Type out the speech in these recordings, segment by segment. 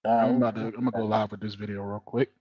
I'm gonna go live with this video real quick.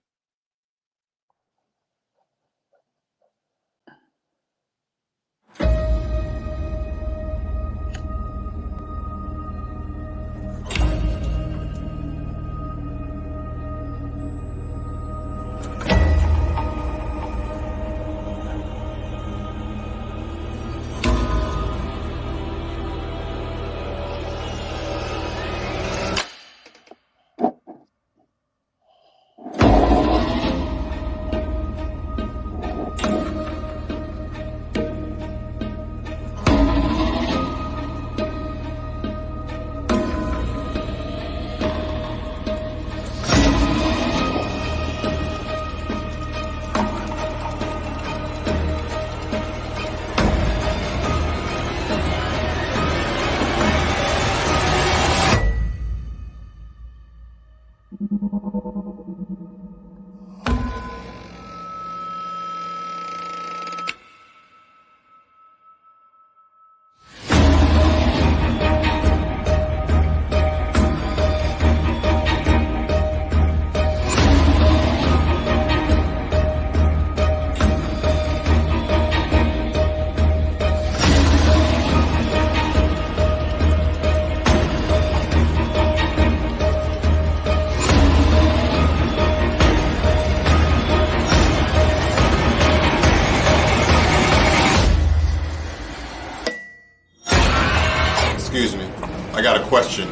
Excuse me, I got a question.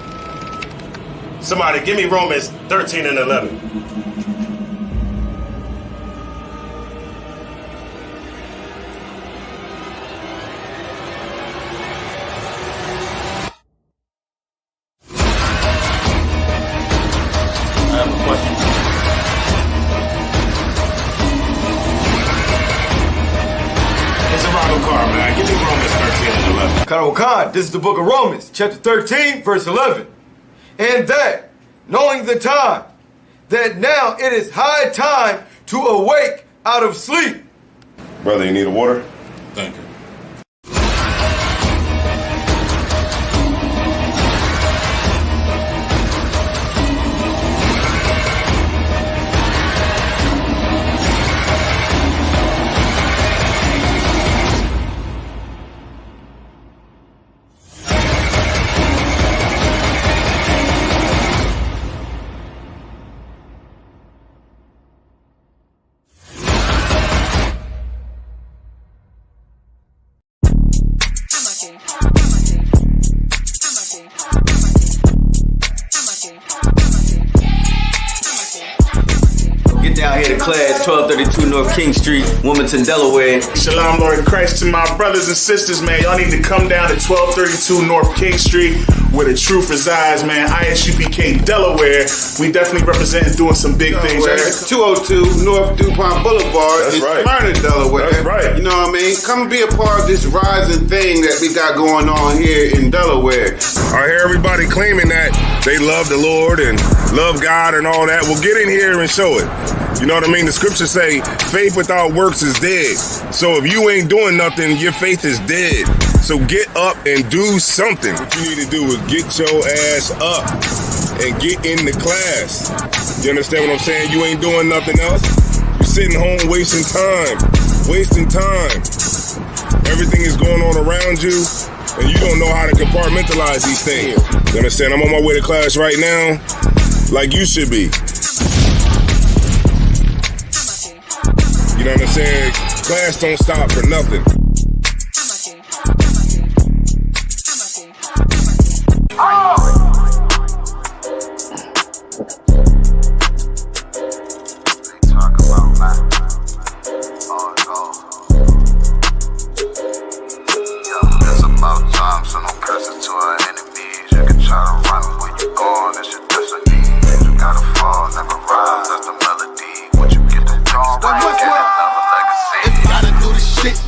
Somebody give me Romans 13 and 11. I have a question. It's a Robert Carr, man. Give me Romans 13 and 11. Khan, this is the book of Romans, chapter 13, verse 11. And that, knowing the time, that now it is high time to awake out of sleep. Brother, you need a water? Thank you. Get down here to class, 1232 North King Street, Wilmington, Delaware. Shalom, Lord of Christ, to my brothers and sisters, man. Y'all need to come down to 1232 North King Street, where the truth resides, man. ISUPK Delaware. We definitely represent doing some big things. Right? 202 North DuPont Boulevard That's in right. Smyrna, Delaware. That's right. You know what I mean? Come and be a part of this rising thing that we got going on here in Delaware. I hear everybody claiming that they love the Lord and love God and all that. Well, get in here and show it. You know what I mean? The scriptures say faith without works is dead. So if you ain't doing nothing, your faith is dead. So get up and do something. What you need to do is get your ass up and get in the class. You understand what I'm saying? You ain't doing nothing else. You're sitting home wasting time. Everything is going on around you, and you don't know how to compartmentalize these things. You understand? I'm on my way to class right now, like you should be. You know what I'm saying? Class don't stop for nothing.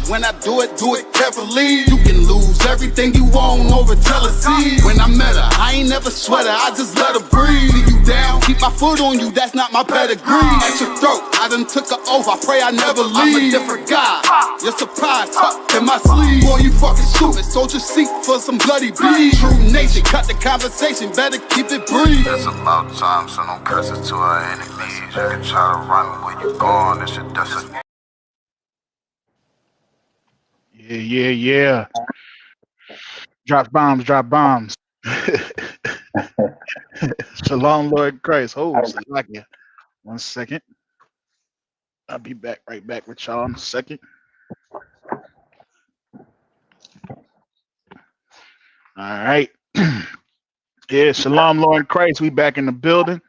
When I do it carefully. You can lose everything you own over jealousy. When I met her, I ain't never sweat her, I just let her breathe. See you down, keep my foot on you, that's not my pedigree. At your throat, I done took her oath, I pray I never leave. I'm a different guy, you're surprised, tucked in my sleeve. Boy, you fucking stupid, soldier seek for some bloody beef. True nation, cut the conversation, better keep it brief. It's about time, so don't curse it to our enemies. You can try to run where you going, it's your destiny. Yeah. Drop bombs. Shalom, Lord Christ. Salakia. 1 second. I'll be right back with y'all in a second. All right. Yeah, Shalom, Lord Christ. We back in the building.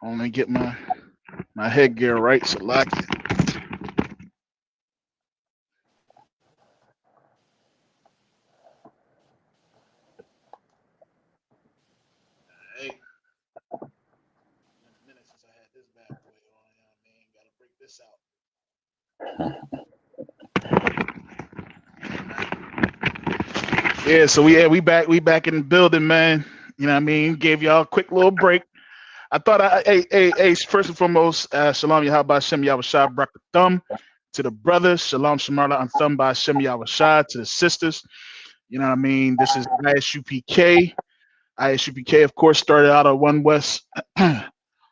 I'm gonna get my headgear right. Salakia. Yeah, so we back in the building, man. You know what I mean? Gave y'all a quick little break. I thought hey, first and foremost, Shalom Yahweh Shem Yahushua Brakathum to the brothers, Shalom Shemarla and Thumb by Shem Yahushua to the sisters. You know what I mean? This is ISUPK. ISUPK, of course, started out of 1 West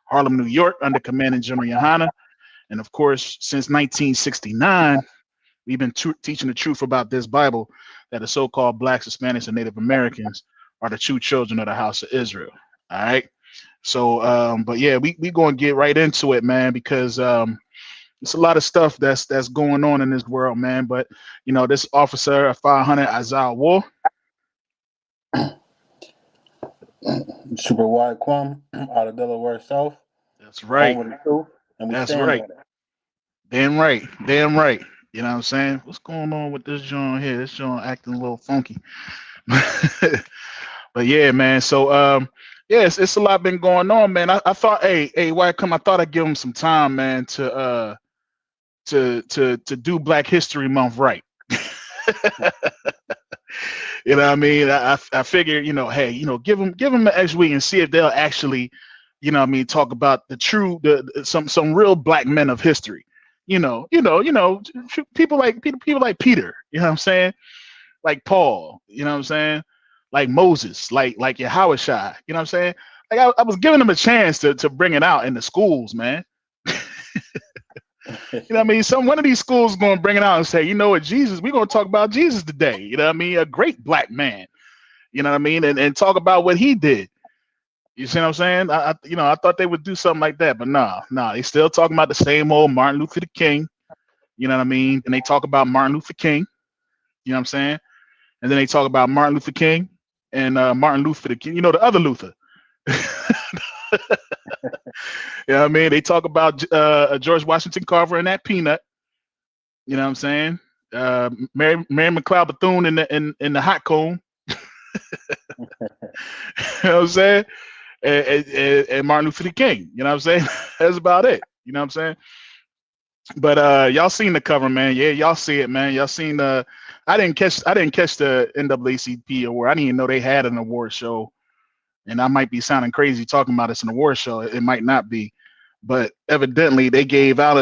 Harlem, New York, under Commanding General Yohana. And of course, since 1969, we've been teaching the truth about this Bible, that the so-called blacks, Hispanics, and Native Americans are the true children of the house of Israel. All right. So, but yeah, we going to get right into it, man, because it's a lot of stuff that's going on in this world, man. But, you know, this officer of 500, Isaiah War. Super Wide Quam out of Delaware South. That's right. That's right. Damn right. You know what I'm saying? What's going on with this joint here? This joint acting a little funky. But yeah, man. So yeah, it's a lot been going on, man. I thought, hey, why come? I thought I'd give him some time, man, to do Black History Month right. You know what I mean? I figured, you know, hey, you know, give them an extra week and see if they'll actually, you know what I mean, talk about some real black men of history. You know, people like Peter, you know what I'm saying? Like Paul, you know what I'm saying? Like Moses, like Yahushua, you know what I'm saying? Like I was giving them a chance to bring it out in the schools, man. You know what I mean? One of these schools is going to bring it out and say, you know what, Jesus, we're going to talk about Jesus today. You know what I mean? A great black man, you know what I mean? And talk about what he did. You see what I'm saying? I thought they would do something like that, but nah, they still talking about the same old Martin Luther King. You know what I mean? And they talk about Martin Luther King. You know what I'm saying? And then they talk about Martin Luther King and Martin Luther King. You know, the other Luther. You know what I mean? They talk about George Washington Carver and that peanut. You know what I'm saying? Mary McLeod Bethune in the hot cone. You know what I'm saying? And Martin Luther King. You know what I'm saying? That's about it. You know what I'm saying? But y'all seen the cover, man. Yeah, y'all see it, man. Y'all seen I didn't catch the NAACP award. I didn't even know they had an award show. And I might be sounding crazy talking about it's an award show. It might not be, but evidently they gave out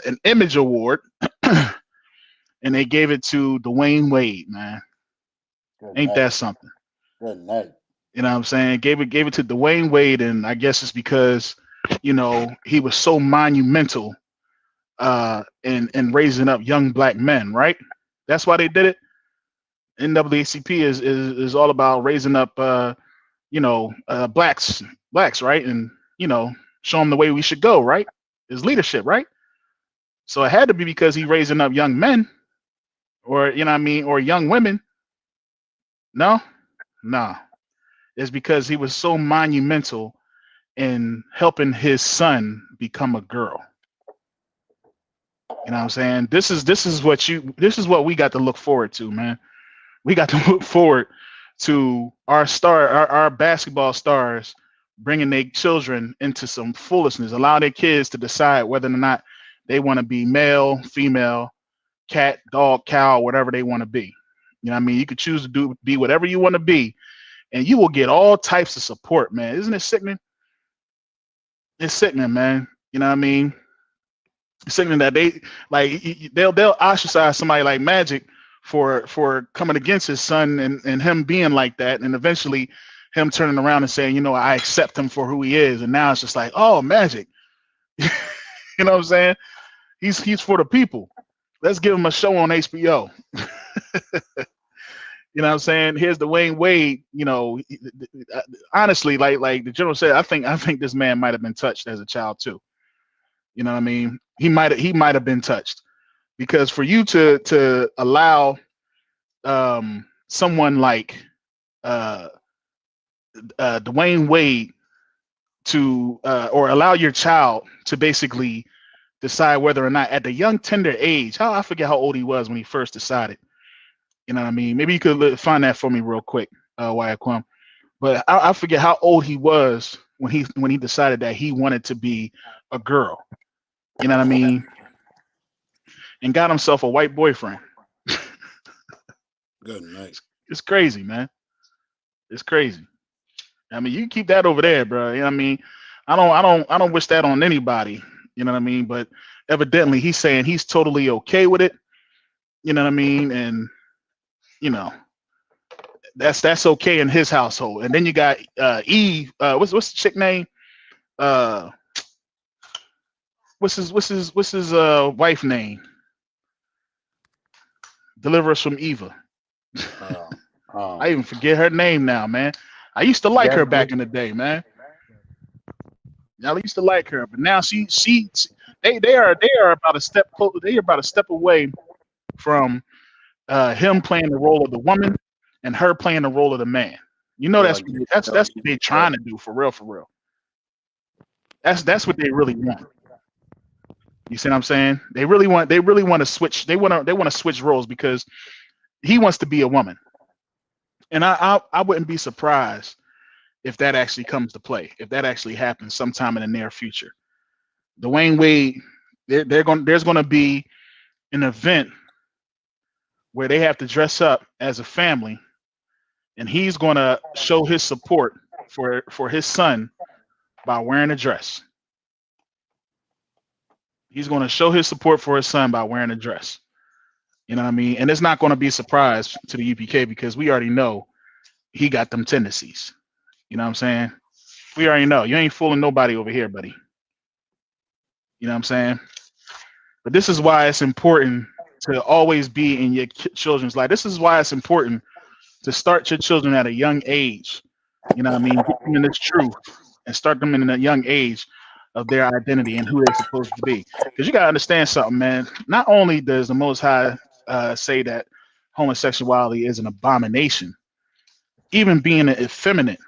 an image award, and they gave it to Dwayne Wade, man. Ain't that something? Good night. You know what I'm saying? Gave it to Dwayne Wade, and I guess it's because, you know, he was so monumental in raising up young black men, right? That's why they did it. NAACP is all about raising up blacks, right? And, you know, show them the way we should go, right? His leadership, right? So it had to be because he raising up young men, or, you know what I mean, or young women. No. It's because he was so monumental in helping his son become a girl. You know what I'm saying? This is what we got to look forward to, man. We got to look forward to our basketball stars bringing their children into some foolishness, allow their kids to decide whether or not they want to be male, female, cat, dog, cow, whatever they want to be. You know what I mean? You could choose to be whatever you want to be, and you will get all types of support, man. Isn't it sickening? It's sickening, man. You know what I mean? It's sickening that they'll ostracize somebody like Magic for coming against his son and him being like that, and eventually him turning around and saying, I accept him for who he is. And now it's just like, oh, Magic. You know what I'm saying? He's for the people. Let's give him a show on HBO. You know what I'm saying? Here's Dwayne Wade. Honestly, like the general said, I think this man might have been touched as a child too. You know what I mean? He might have been touched, because for you to allow someone like Dwayne Wade to or allow your child to basically decide whether or not at the young tender age, I forget how old he was when he first decided. You know what I mean? Maybe you could find that for me real quick, Wyatt Kwum. But I forget how old he was when he decided that he wanted to be a girl. You know what I mean? And got himself a white boyfriend. Good night. It's crazy, man. It's crazy. I mean, you can keep that over there, bro. You know what I mean? I don't wish that on anybody. You know what I mean? But evidently he's saying he's totally okay with it. You know what I mean? And that's okay in his household. And then you got Eve. What's the chick name? What's his wife name? Deliver us from Eva. I even forget her name now, man. I used to like her back in the day, man. I used to like her, but now they are about a step closer. They are about a step away from him playing the role of the woman and her playing the role of the man. That's what they're trying to do, for real. That's what they really want. You see what I'm saying? They really want to switch. They want to switch roles, because he wants to be a woman, and I wouldn't be surprised if that actually comes to play, if that actually happens sometime in the near future. Dwayne Wade, there's going to be an event where they have to dress up as a family, and he's going to show his support for his son by wearing a dress. He's going to show his support for his son by wearing a dress. You know what I mean? And it's not going to be a surprise to the UPK, because we already know he got them tendencies. You know what I'm saying? We already know. You ain't fooling nobody over here, buddy. You know what I'm saying? But this is why it's important to always be in your children's life. This is why it's important to start your children at a young age. You know what I mean? Get them in this truth and start them in a young age of their identity and who they're supposed to be. Because you got to understand something, man. Not only does the Most High say that homosexuality is an abomination, even being effeminate.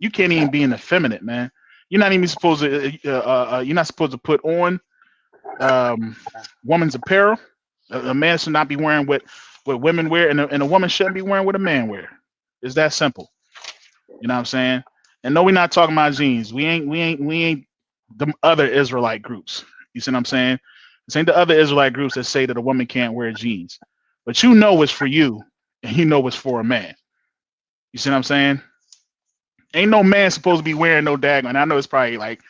You can't even be an effeminate, man. You're not even supposed to. You're not supposed to put on woman's apparel. A man should not be wearing what women wear, and a woman shouldn't be wearing what a man wear. It's that simple. You know what I'm saying? And no, we're not talking about jeans. We ain't the other Israelite groups. You see what I'm saying? This ain't the other Israelite groups that say that a woman can't wear jeans. But you know it's for you, and you know it's for a man. You see what I'm saying? Ain't no man supposed to be wearing no daggone. I know it's probably like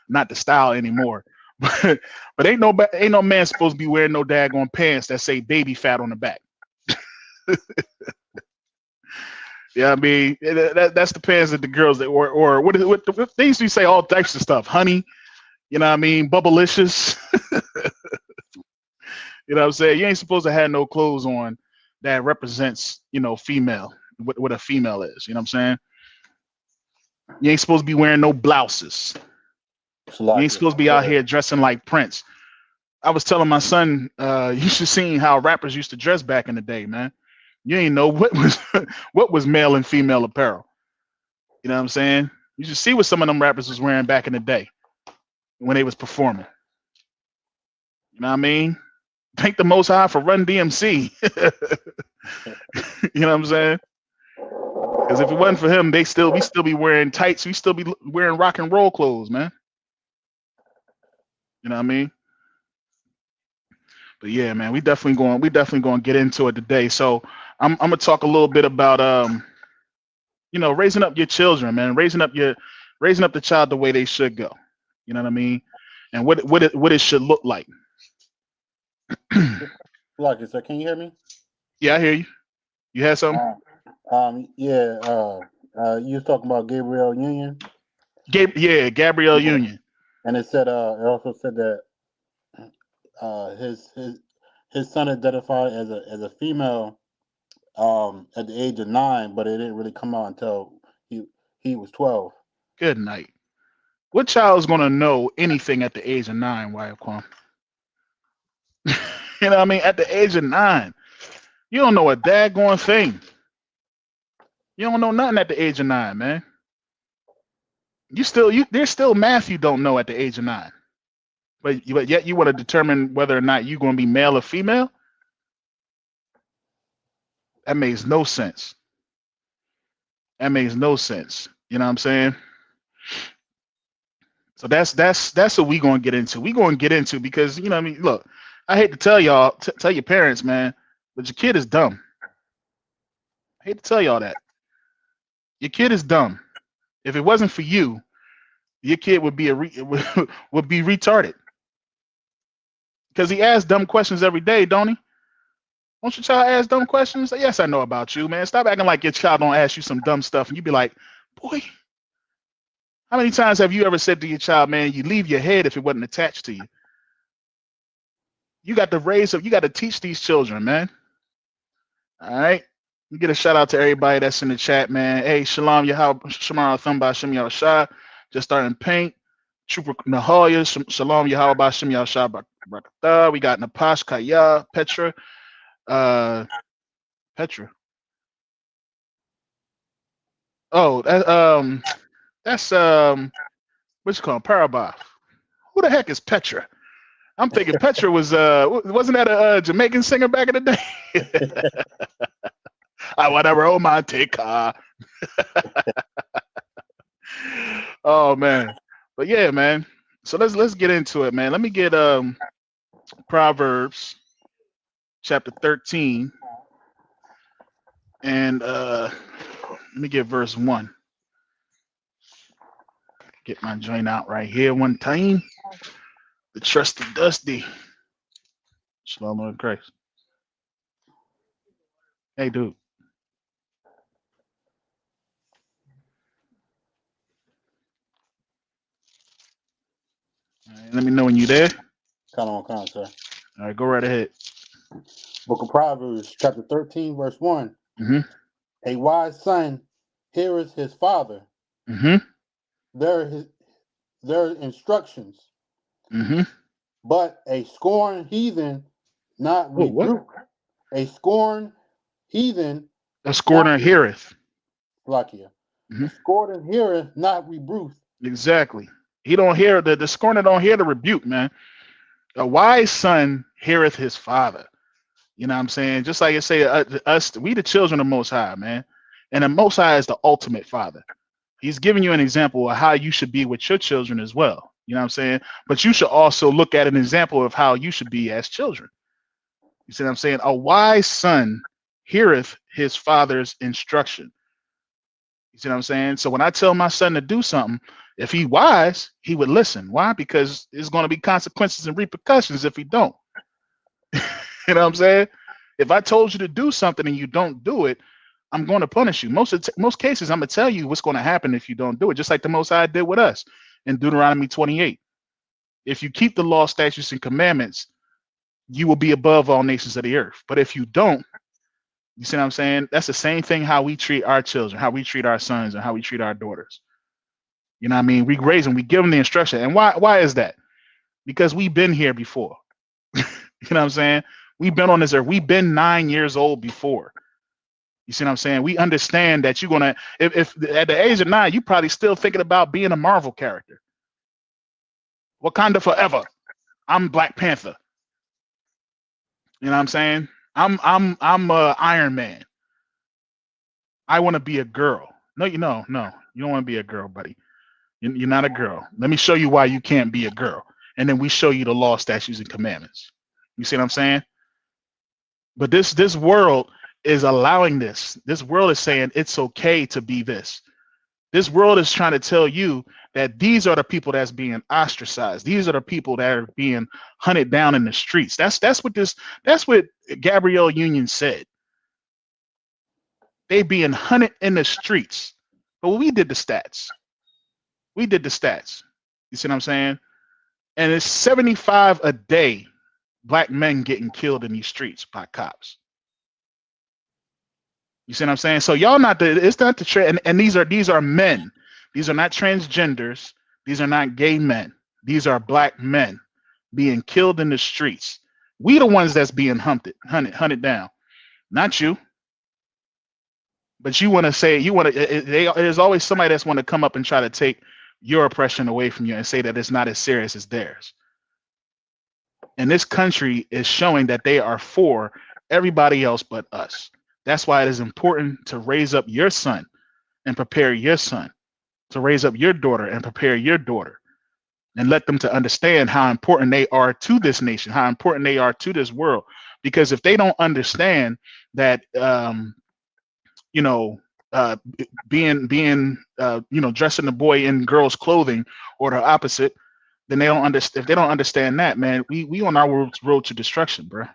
not the style anymore, but ain't no man supposed to be wearing no daggone pants that say baby fat on the back. Yeah, I mean that's the pants that the girls that or what they used to say all types of stuff, honey. You know what I mean? Bubblicious. You know what I'm saying? You ain't supposed to have no clothes on that represents, female, what a female is. You know what I'm saying? You ain't supposed to be wearing no blouses. You ain't supposed to be out here dressing like Prince. I was telling my son, you should see how rappers used to dress back in the day, man. You ain't know what was male and female apparel. You know what I'm saying? You should see what some of them rappers was wearing back in the day when they was performing. You know what I mean? Thank the Most High for Run DMC. You know what I'm saying? Because if it wasn't for him, we still be wearing tights. We still be wearing rock and roll clothes, man. You know what I mean? But yeah, man, we definitely going to get into it today. So I'm gonna talk a little bit about raising up your children, man, raising up the child the way they should go. You know what I mean? And what it should look like. Lucky, sir, can you hear me? Yeah, I hear you. You had something? You was talking about Gabrielle Union. Gabrielle Union. And it said, it also said that his son identified as a female at the age of 9, but it didn't really come out until he was 12. Good night. What child is gonna know anything at the age of 9, Wyatt Kwam? You know what I mean? At the age of 9, you don't know a daggone thing. You don't know nothing at the age of 9, man. There's still math you don't know at the age of 9. But yet you want to determine whether or not you're going to be male or female? That makes no sense. That makes no sense. You know what I'm saying? So that's what we're going to get into. We're going to get into because, you know what I mean? Look, I hate to tell y'all, tell your parents, man, but your kid is dumb. I hate to tell y'all that. Your kid is dumb. If it wasn't for you, your kid would be would be retarded. Because he asks dumb questions every day, don't he? Won't your child ask dumb questions? Yes, I know about you, man. Stop acting like your child don't ask you some dumb stuff and you be like, boy, how many times have you ever said to your child, man, you leave your head if it wasn't attached to you? You got to teach these children, man. All right. You get a shout out to everybody that's in the chat, man. Hey, Shalom Yahweh, Shamar Thumba, Shem Yahushua, just starting paint. Trooper Nahoya, Shalom Yahweh, Shem Yahushua, Barakatah. We got Napash, Kaya, Petra. Petra. Oh, that's what's it called? Parabaf. Who the heck is Petra? I'm thinking Petra wasn't that a Jamaican singer back in the day? I whatever, oh my take. Oh man. But yeah, man. So let's get into it, man. Let me get Proverbs chapter 13. And let me get verse 1. Get my joint out right here one time. The trusty Dusty. Shalom Lord Christ. Hey, dude. All right, let me know when you're there. Come on, sir. All right, go right ahead. Book of Proverbs, chapter 13, verse 1. Mm-hmm. A wise son heareth his father. Mm-hmm. Their instructions. Mm-hmm. But a scorned heathen not rebuke. A scorned heathen. A scorner heareth. Lakia. Mm-hmm. A scorned heareth not rebuke. Exactly. He don't hear the scorner don't hear the rebuke, man. A wise son heareth his father. You know what I'm saying? Just like you say, us, we the children of Most High, man. And the Most High is the ultimate father. He's giving you an example of how you should be with your children as well. You know what I'm saying? But you should also look at an example of how you should be as children. You see what I'm saying? A wise son heareth his father's instruction. You see what I'm saying? So when I tell my son to do something, if he wise, he would listen. Why? Because there's going to be consequences and repercussions if he don't. You know what I'm saying? If I told you to do something and you don't do it, I'm going to punish you. Most cases, I'm going to tell you what's going to happen if you don't do it, just like the Most High did with us in Deuteronomy 28. If you keep the law, statutes, and commandments, you will be above all nations of the earth. But if you don't, you see what I'm saying? That's the same thing how we treat our children, how we treat our sons, and how we treat our daughters. You know what I mean? We raise them, we give them the instruction. And why is that? Because we've been here before. You know what I'm saying? We've been on this earth. We've been 9 years old before. You see what I'm saying? We understand that you're gonna, if at the age of 9, you probably still thinking about being a Marvel character. Wakanda forever. I'm Black Panther. You know what I'm saying? I'm Iron Man. I want to be a girl. No, you don't want to be a girl, buddy. You're not a girl. Let me show you why you can't be a girl. And then we show you the law, statutes, and commandments. You see what I'm saying? But this world is allowing this. This world is saying it's okay to be this. This world is trying to tell you that these are the people that's being ostracized. These are the people that are being hunted down in the streets. That's what Gabrielle Union said. They being hunted in the streets. But we did the stats. We did the stats. You see what I'm saying? And it's 75 a day black men getting killed in these streets by cops. You see what I'm saying? So y'all it's not the trend. And these are men. These are not transgenders. These are not gay men. These are black men being killed in the streets. We the ones that's being hunted down, not you. But you want to say, there's always somebody that's want to come up and try to take your oppression away from you and say that it's not as serious as theirs. And this country is showing that they are for everybody else but us. That's why it is important to raise up your son and prepare your son, to raise up your daughter and prepare your daughter, and let them to understand how important they are to this nation, how important they are to this world. Because if they don't understand that, being dressing the boy in girl's clothing or the opposite, then they don't understand. If they don't understand that, man, we on our road to destruction, bro.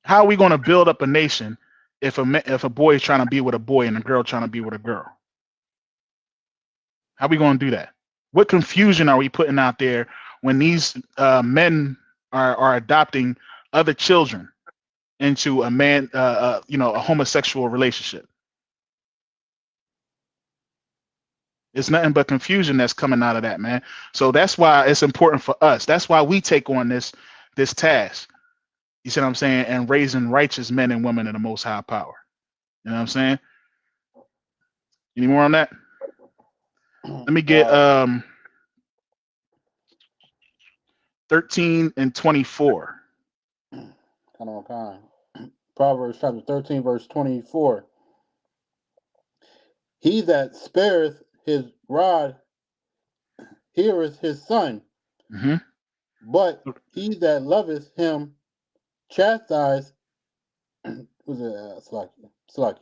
How are we going to build up a nation if a boy is trying to be with a boy and a girl trying to be with a girl? How are we going to do that? What confusion are we putting out there when these men are adopting other children into a homosexual relationship? It's nothing but confusion that's coming out of that, man. So that's why it's important for us. That's why we take on this task. You see what I'm saying? And raising righteous men and women in the most high power. You know what I'm saying? Any more on that? Let me get 13 and 24. Kind of on time. Proverbs chapter 13, verse 24. He that spareth his rod heareth his son, but he that loveth him chastise. Was it Slacky?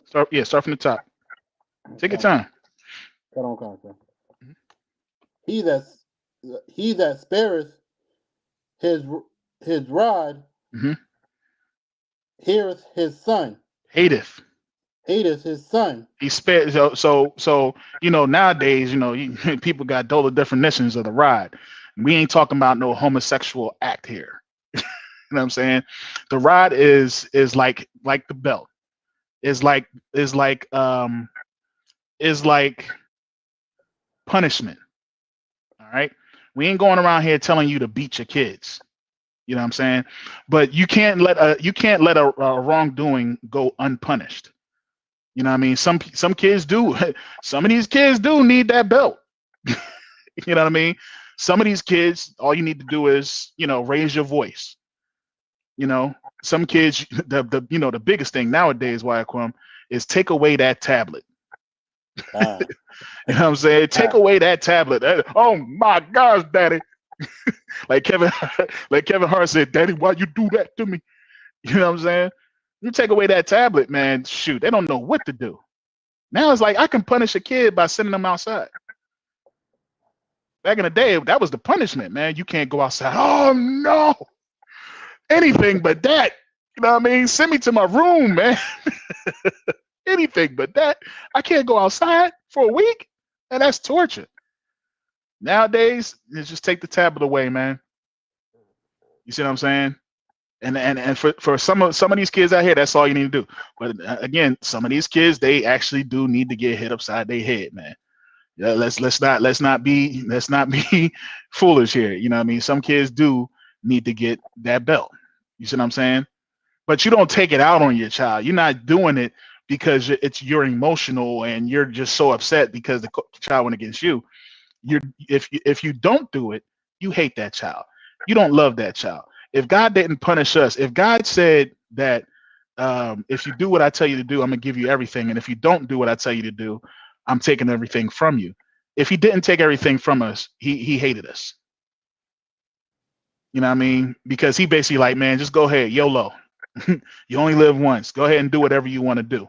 Start from the top. Take your time. Got on content. He that spareth his rod heareth his son. Hateth His son. He spared. So nowadays, people got total definitions of the rod. We ain't talking about no homosexual act here. You know what I'm saying? The rod is like the belt. Is like punishment. All right. We ain't going around here telling you to beat your kids. You know what I'm saying? But you can't let a wrongdoing go unpunished. You know what I mean? Some kids do. Some of these kids do need that belt. You know what I mean? Some of these kids, all you need to do is, raise your voice. Some kids, the biggest thing nowadays, Wyaquim, is take away that tablet. You know what I'm saying? Take away that tablet. Oh my gosh, daddy. like Kevin Hart said, "Daddy, why you do that to me?" You know what I'm saying? You take away that tablet, man, shoot, they don't know what to do. Now it's like I can punish a kid by sending them outside. Back in the day, that was the punishment, man. You can't go outside. Oh no. Anything but that. You know what I mean? Send me to my room, man. Anything but that. I can't go outside for a week. And that's torture. Nowadays, it's just take the tablet away, man. You see what I'm saying? And for some of these kids out here, that's all you need to do. But again, some of these kids, they actually do need to get hit upside their head, man. Yeah, let's not be foolish here. You know what I mean? Some kids do need to get that belt. You see what I'm saying? But you don't take it out on your child. You're not doing it because you're emotional and you're just so upset because the child went against you. If you don't do it, you hate that child. You don't love that child. If God didn't punish us, if God said that if you do what I tell you to do, I'm gonna give you everything, and if you don't do what I tell you to do, I'm taking everything from you. If he didn't take everything from us, he hated us. You know what I mean? Because he basically like, man, just go ahead, YOLO. You only live once. Go ahead and do whatever you want to do.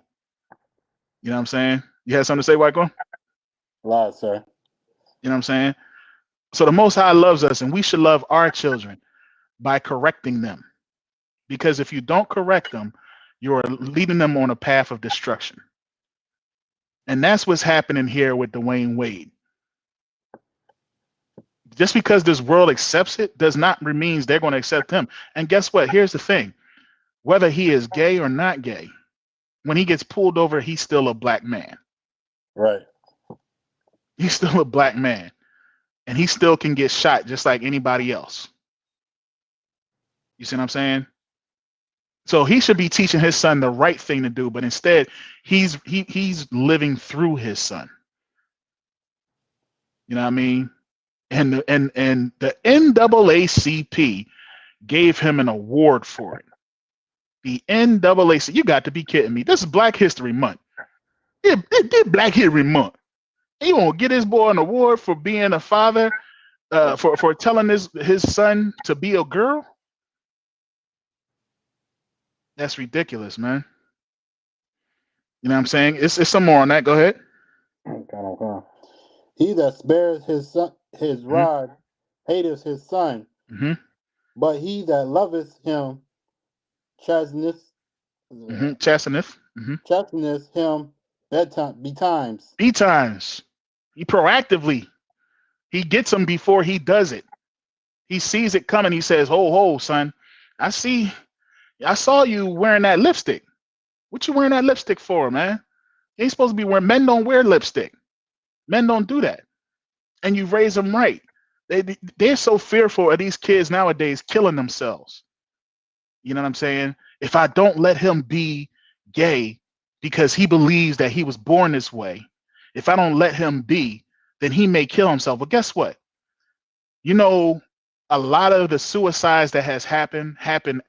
You know what I'm saying? You had something to say, Wycko? A lot, sir. You know what I'm saying? So the Most High loves us, and we should love our children by correcting them. Because if you don't correct them, you're leading them on a path of destruction. And that's what's happening here with Dwayne Wade. Just because this world accepts it does not mean they're going to accept him. And guess what? Here's the thing. Whether he is gay or not gay, when he gets pulled over, he's still a black man. Right. He's still a black man. And he still can get shot just like anybody else. You see what I'm saying? So he should be teaching his son the right thing to do, but instead he's living through his son. You know what I mean? And the NAACP gave him an award for it. The NAACP, you got to be kidding me. This is Black History Month. Yeah, Black History Month. He won't get his boy an award for being a father, for telling his son to be a girl. That's ridiculous, man. You know what I'm saying? It's some more on that. Go ahead. Okay. He that spares his son, his rod, hateth his son. But he that loveth him, chasteneth him betimes. He proactively. He gets him before he does it. He sees it coming. He says, ho, son, I saw you wearing that lipstick. What you wearing that lipstick for, man? You ain't supposed to be wearing. Men don't wear lipstick. Men don't do that. And you raise them right. They're so fearful of these kids nowadays killing themselves. You know what I'm saying? If I don't let him be gay because he believes that he was born this way, if I don't let him be, then he may kill himself. But guess what? You know, a lot of the suicides that has happened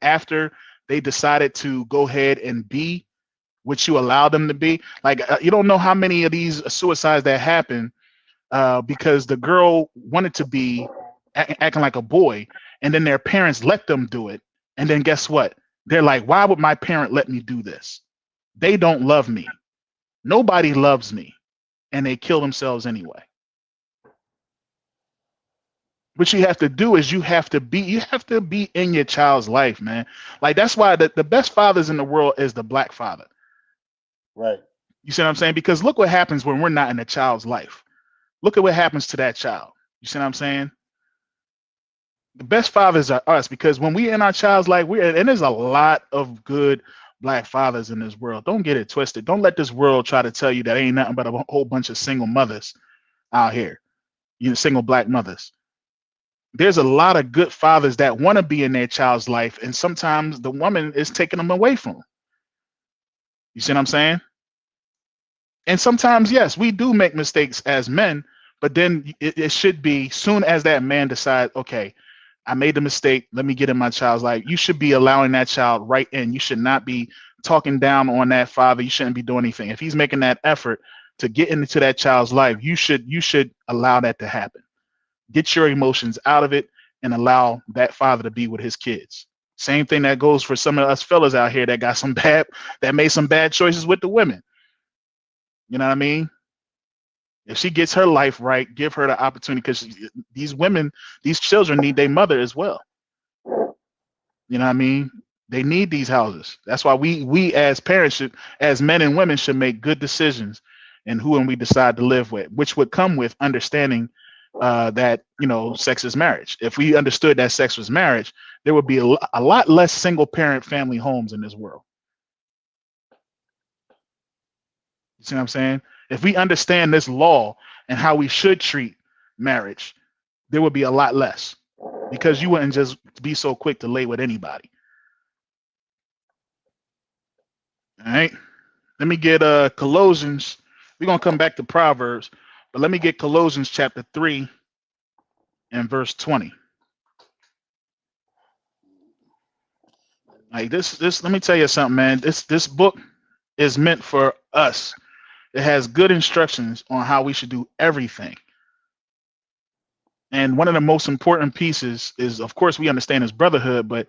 after they decided to go ahead and be what you allow them to be. Like, you don't know how many of these suicides that happen because the girl wanted to be acting like a boy, and then their parents let them do it. And then guess what? They're like, why would my parent let me do this? They don't love me. Nobody loves me. And they kill themselves anyway. What you have to do is you have to be in your child's life, man. Like, that's why the best fathers in the world is the black father. Right. You see what I'm saying? Because look what happens when we're not in a child's life. Look at what happens to that child. You see what I'm saying? The best fathers are us, because when we're in our child's life, and there's a lot of good black fathers in this world. Don't get it twisted. Don't let this world try to tell you that ain't nothing but a whole bunch of single mothers out here. You know, single black mothers. There's a lot of good fathers that want to be in their child's life, and sometimes the woman is taking them away from them. You see what I'm saying? And sometimes, yes, we do make mistakes as men, but then it should be soon as that man decides, okay, I made the mistake, let me get in my child's life. You should be allowing that child right in. You should not be talking down on that father. You shouldn't be doing anything. If he's making that effort to get into that child's life, you should allow that to happen. Get your emotions out of it and allow that father to be with his kids. Same thing that goes for some of us fellas out here that made some bad choices with the women. You know what I mean? If she gets her life right, give her the opportunity, because these women, these children need their mother as well. You know what I mean? They need these houses. That's why we as parents as men and women should make good decisions in who and we decide to live with, which would come with understanding that, you know, sex is marriage. If we understood that sex was marriage, there would be a lot less single parent family homes in this world. You see what I'm saying? If we understand this law and how we should treat marriage, there would be a lot less, because you wouldn't just be so quick to lay with anybody. All right. Let me get Colossians. We're going to come back to Proverbs, but let me get Colossians chapter 3 and verse 20. Like this, let me tell you something, man. This book is meant for us. It has good instructions on how we should do everything. And one of the most important pieces is, of course, we understand is brotherhood, but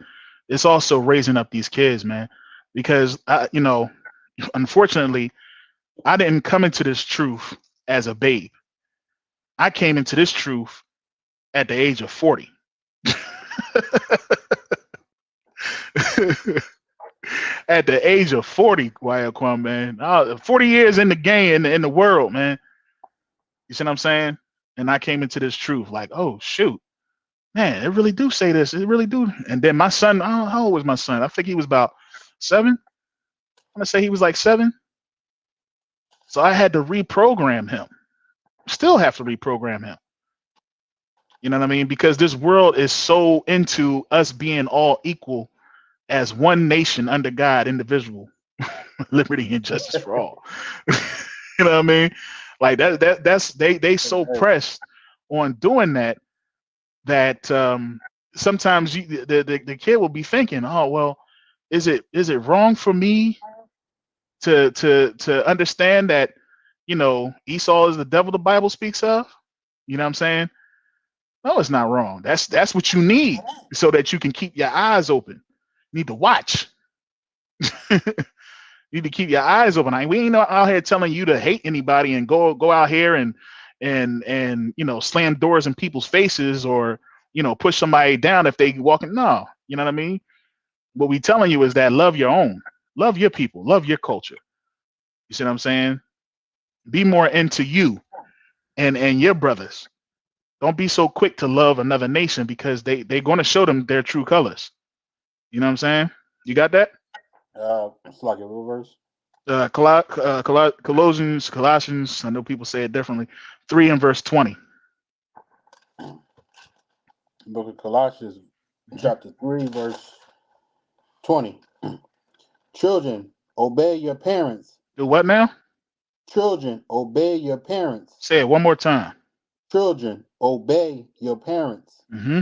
it's also raising up these kids, man. Because unfortunately, I didn't come into this truth as a babe. I came into this truth at the age of 40. At the age of 40, Guayaquil, man. 40 years in the game, in the world, man. You see what I'm saying? And I came into this truth like, oh, shoot. Man, it really do say this. It really do. And then my son, how old was my son? I think he was about 7. I'm going to say he was like 7. So I had to reprogram him. Still have to reprogram him. You know what I mean? Because this world is so into us being all equal as one nation under God, indivisible, liberty and justice for all. You know what I mean? Like that's they so pressed on doing that sometimes the kid will be thinking, oh well, is it wrong for me to understand that, you know, Esau is the devil the Bible speaks of? You know what I'm saying? No, it's not wrong. That's what you need so that you can keep your eyes open. You need to watch. You need to keep your eyes open. We ain't out here telling you to hate anybody and go out here and you know, slam doors in people's faces or, you know, push somebody down if they walking. No, you know what I mean? What we telling you is that love your own, love your people, love your culture. You see what I'm saying? Be more into you and your brothers. Don't be so quick to love another nation because they're going to show them their true colors. You know what I'm saying? You got that? It's like a little verse. Colossians, I know people say it differently. 3 and verse 20. Book of Colossians, chapter 3, verse 20. Children, obey your parents. Do what now? Children, obey your parents. Say it one more time. Children, obey your parents. Mm-hmm.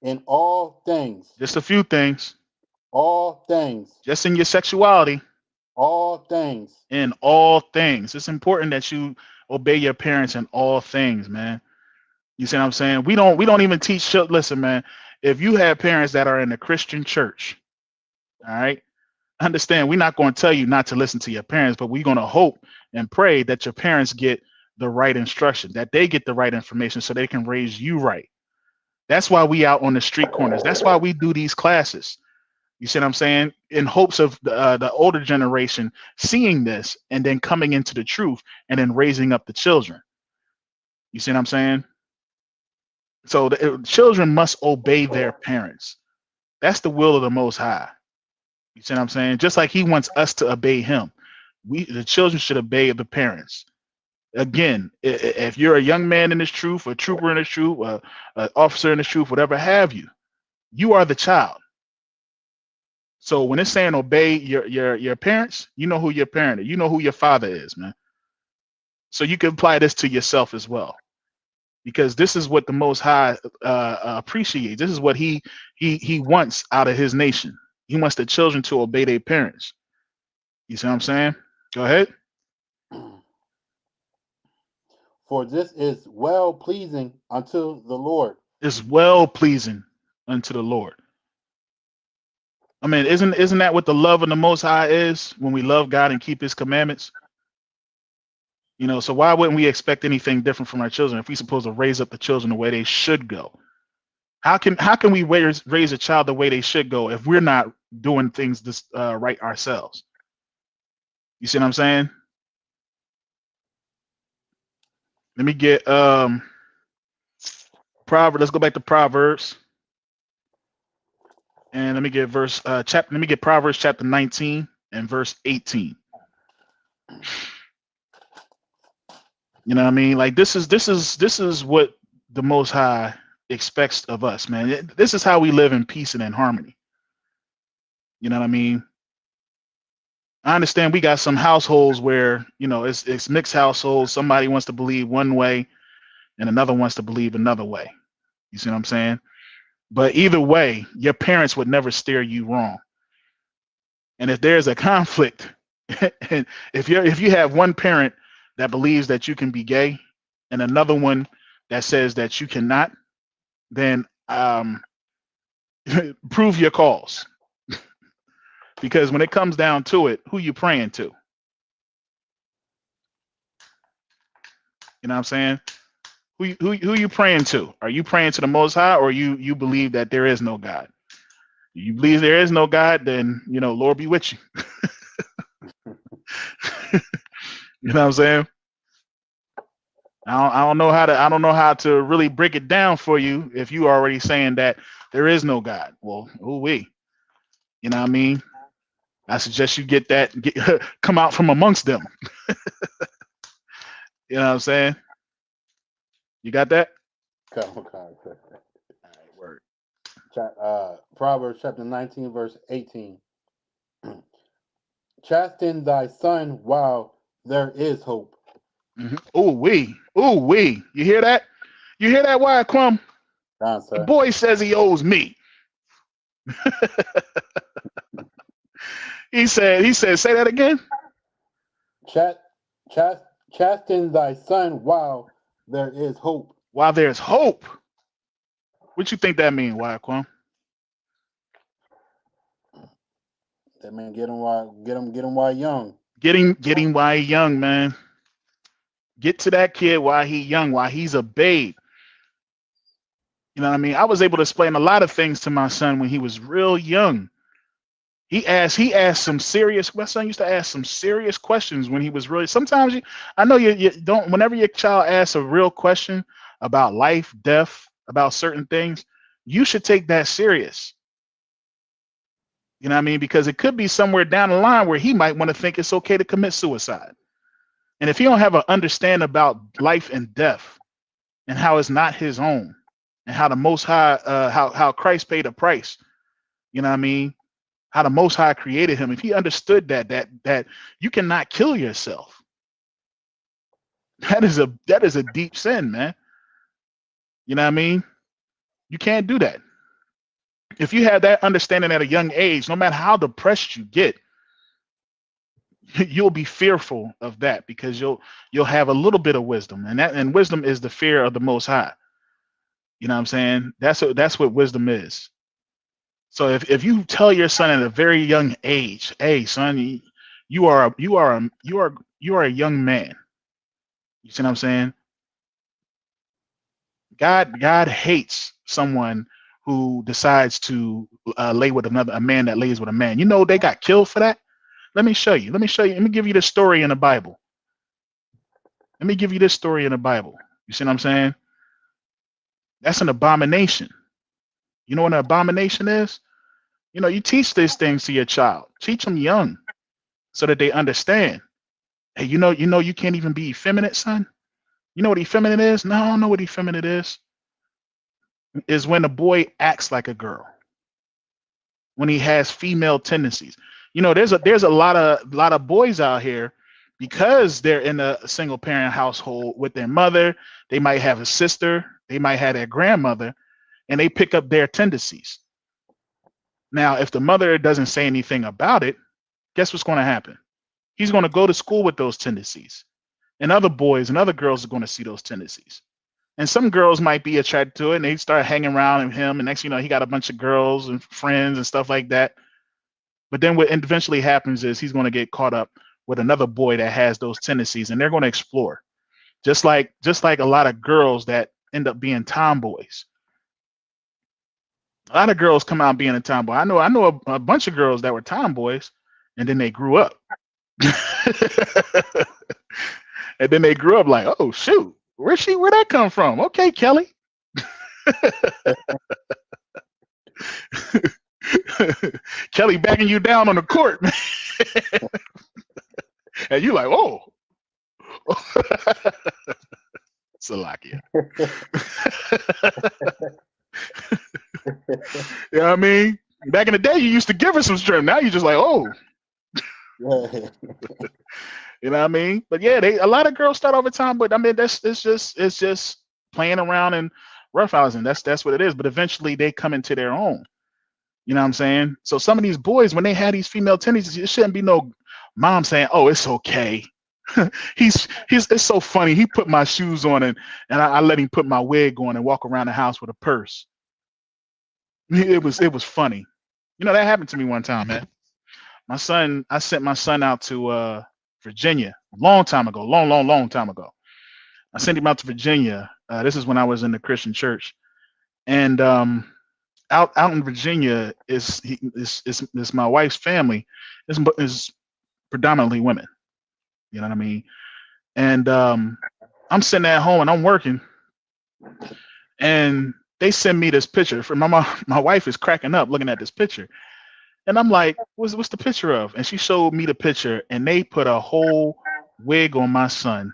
In all things. Just a few things. All things. Just in your sexuality. All things. In all things. It's important that you obey your parents in all things, man. You see what I'm saying? We don't even teach. Listen, man, if you have parents that are in the Christian church, all right, understand we're not going to tell you not to listen to your parents, but we're going to hope and pray that your parents get the right instruction, that they get the right information so they can raise you right. That's why we out on the street corners. That's why we do these classes. You see what I'm saying? In hopes of the older generation seeing this and then coming into the truth and then raising up the children. You see what I'm saying? So the children must obey their parents. That's the will of the Most High. You see what I'm saying? Just like he wants us to obey him. The children should obey the parents. Again, if you're a young man in this truth, a trooper in this truth, an officer in this truth, whatever have you, you are the child. So when it's saying obey your parents, you know who your parent is. You know who your father is, man. So you can apply this to yourself as well, because this is what the Most High appreciates. This is what he wants out of his nation. He wants the children to obey their parents. You see what I'm saying? Go ahead. For this is well pleasing unto the Lord. It's well pleasing unto the Lord. I mean, isn't that what the love of the Most High is, when we love God and keep his commandments? You know, so why wouldn't we expect anything different from our children if we're supposed to raise up the children the way they should go? How can we raise a child the way they should go if we're not doing things this right ourselves? You see what I'm saying? Let me get Proverbs. Let's go back to Proverbs. And let me get let me get Proverbs chapter 19 and verse 18. You know what I mean? Like this is what the Most High expects of us, man. This is how we live in peace and in harmony. You know what I mean? I understand we got some households where, you know, it's mixed households. Somebody wants to believe one way and another wants to believe another way. You see what I'm saying? But either way, your parents would never steer you wrong. And if there's a conflict, and if you have one parent that believes that you can be gay and another one that says that you cannot, then prove your cause. Because when it comes down to it, who you praying to? You know what I'm saying? Who you praying to? Are you praying to the Most High, or you believe that there is no God? You believe there is no God, then Lord be with you. You know what I'm saying? I don't know how to really break it down for you if you are already saying that there is no God. Well, you know what I mean? I suggest you come out from amongst them. You know what I'm saying? You got that? Word. Proverbs chapter 19, verse 18. Chasten thy son while there is hope. Mm-hmm. Ooh wee. You hear that? You hear that, Wyatt Crumb? The boy says he owes me. He said, say that again. Chasten thy son while there is hope. While there's hope. What you think that means, Wyatt Crumb? That man get him while young. Getting while young, man. Get to that kid while he's young, while he's a babe. You know what I mean? I was able to explain a lot of things to my son when he was real young. My son used to ask some serious questions when he was really, sometimes I know you don't, whenever your child asks a real question about life, death, about certain things, you should take that serious. You know what I mean? Because it could be somewhere down the line where he might want to think it's okay to commit suicide. And if he don't have an understanding about life and death and how it's not his own, and how the Most High, how Christ paid a price, you know what I mean? How the Most High created him. If he understood that you cannot kill yourself, that is a deep sin, man. You know what I mean? You can't do that. If you have that understanding at a young age, no matter how depressed you get, you'll be fearful of that, because you'll have a little bit of wisdom, and wisdom is the fear of the Most High. You know what I'm saying? That's what wisdom is. So if you tell your son at a very young age, hey son, you are a young man. You see what I'm saying? God hates someone who decides to lay with a man that lays with a man. You know they got killed for that. Let me show you. Let me give you the story in the Bible. Let me give you this story in the Bible. You see what I'm saying? That's an abomination. You know what an abomination is? You teach these things to your child. Teach them young so that they understand. Hey, you know you can't even be effeminate, son. You know what effeminate is? No, I don't know what effeminate is. Is when a boy acts like a girl. When he has female tendencies. There's a lot of boys out here, because they're in a single parent household with their mother. They might have a sister, they might have their grandmother, and they pick up their tendencies. Now, if the mother doesn't say anything about it, guess what's going to happen? He's going to go to school with those tendencies, and other boys and other girls are going to see those tendencies. And some girls might be attracted to it, and they start hanging around with him, and next he got a bunch of girls and friends and stuff like that. But then what eventually happens is he's going to get caught up with another boy that has those tendencies, and they're going to explore. Just like a lot of girls that end up being tomboys. A lot of girls come out being a tomboy. I know a bunch of girls that were tomboys, and then they grew up. And then they grew up like, oh shoot, where'd that come from? Okay, Kelly. Kelly backing you down on the court, and you like, oh, Salakia. You know what I mean? Back in the day, you used to give her some strength. Now you're just like, oh. You know what I mean? But yeah, a lot of girls start over time, but I mean, it's just playing around and roughhousing. That's what it is. But eventually, they come into their own. You know what I'm saying? So some of these boys, when they had these female tendencies, it shouldn't be no mom saying, oh, it's okay. It's so funny. He put my shoes on and I let him put my wig on and walk around the house with a purse. It was funny. You know, that happened to me one time, man. I sent my son out to Virginia a long time ago, long time ago. I sent him out to Virginia. This is when I was in the Christian church, and out in Virginia is my wife's family is predominantly women. You know what I mean? And I'm sitting at home and I'm working, and they send me this picture. For my wife is cracking up looking at this picture, and I'm like, "What's the picture of?" And she showed me the picture, and they put a whole wig on my son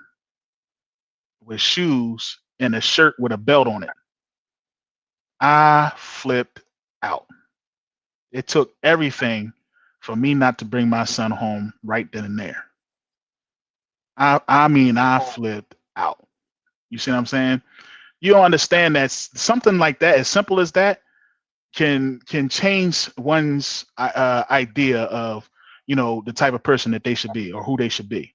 with shoes and a shirt with a belt on it. I flipped out. It took everything for me not to bring my son home right then and there. I mean, I flipped out. You see what I'm saying? You don't understand that something like that, as simple as that, can change one's idea of, you know, the type of person that they should be or who they should be.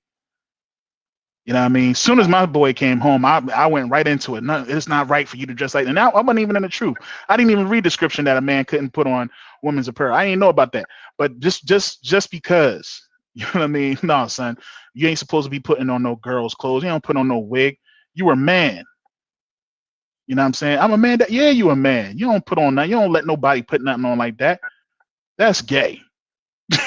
You know what I mean? As soon as my boy came home, I went right into it. No, it's not right for you to dress like that. Now I wasn't even in the truth. I didn't even read the description that a man couldn't put on women's apparel. I didn't know about that. But just because, you know what I mean? No, son, you ain't supposed to be putting on no girl's clothes. You don't put on no wig. You a man. You know what I'm saying? I'm a man. Yeah, you a man. You don't put on that. You don't let nobody put nothing on like that. That's gay. You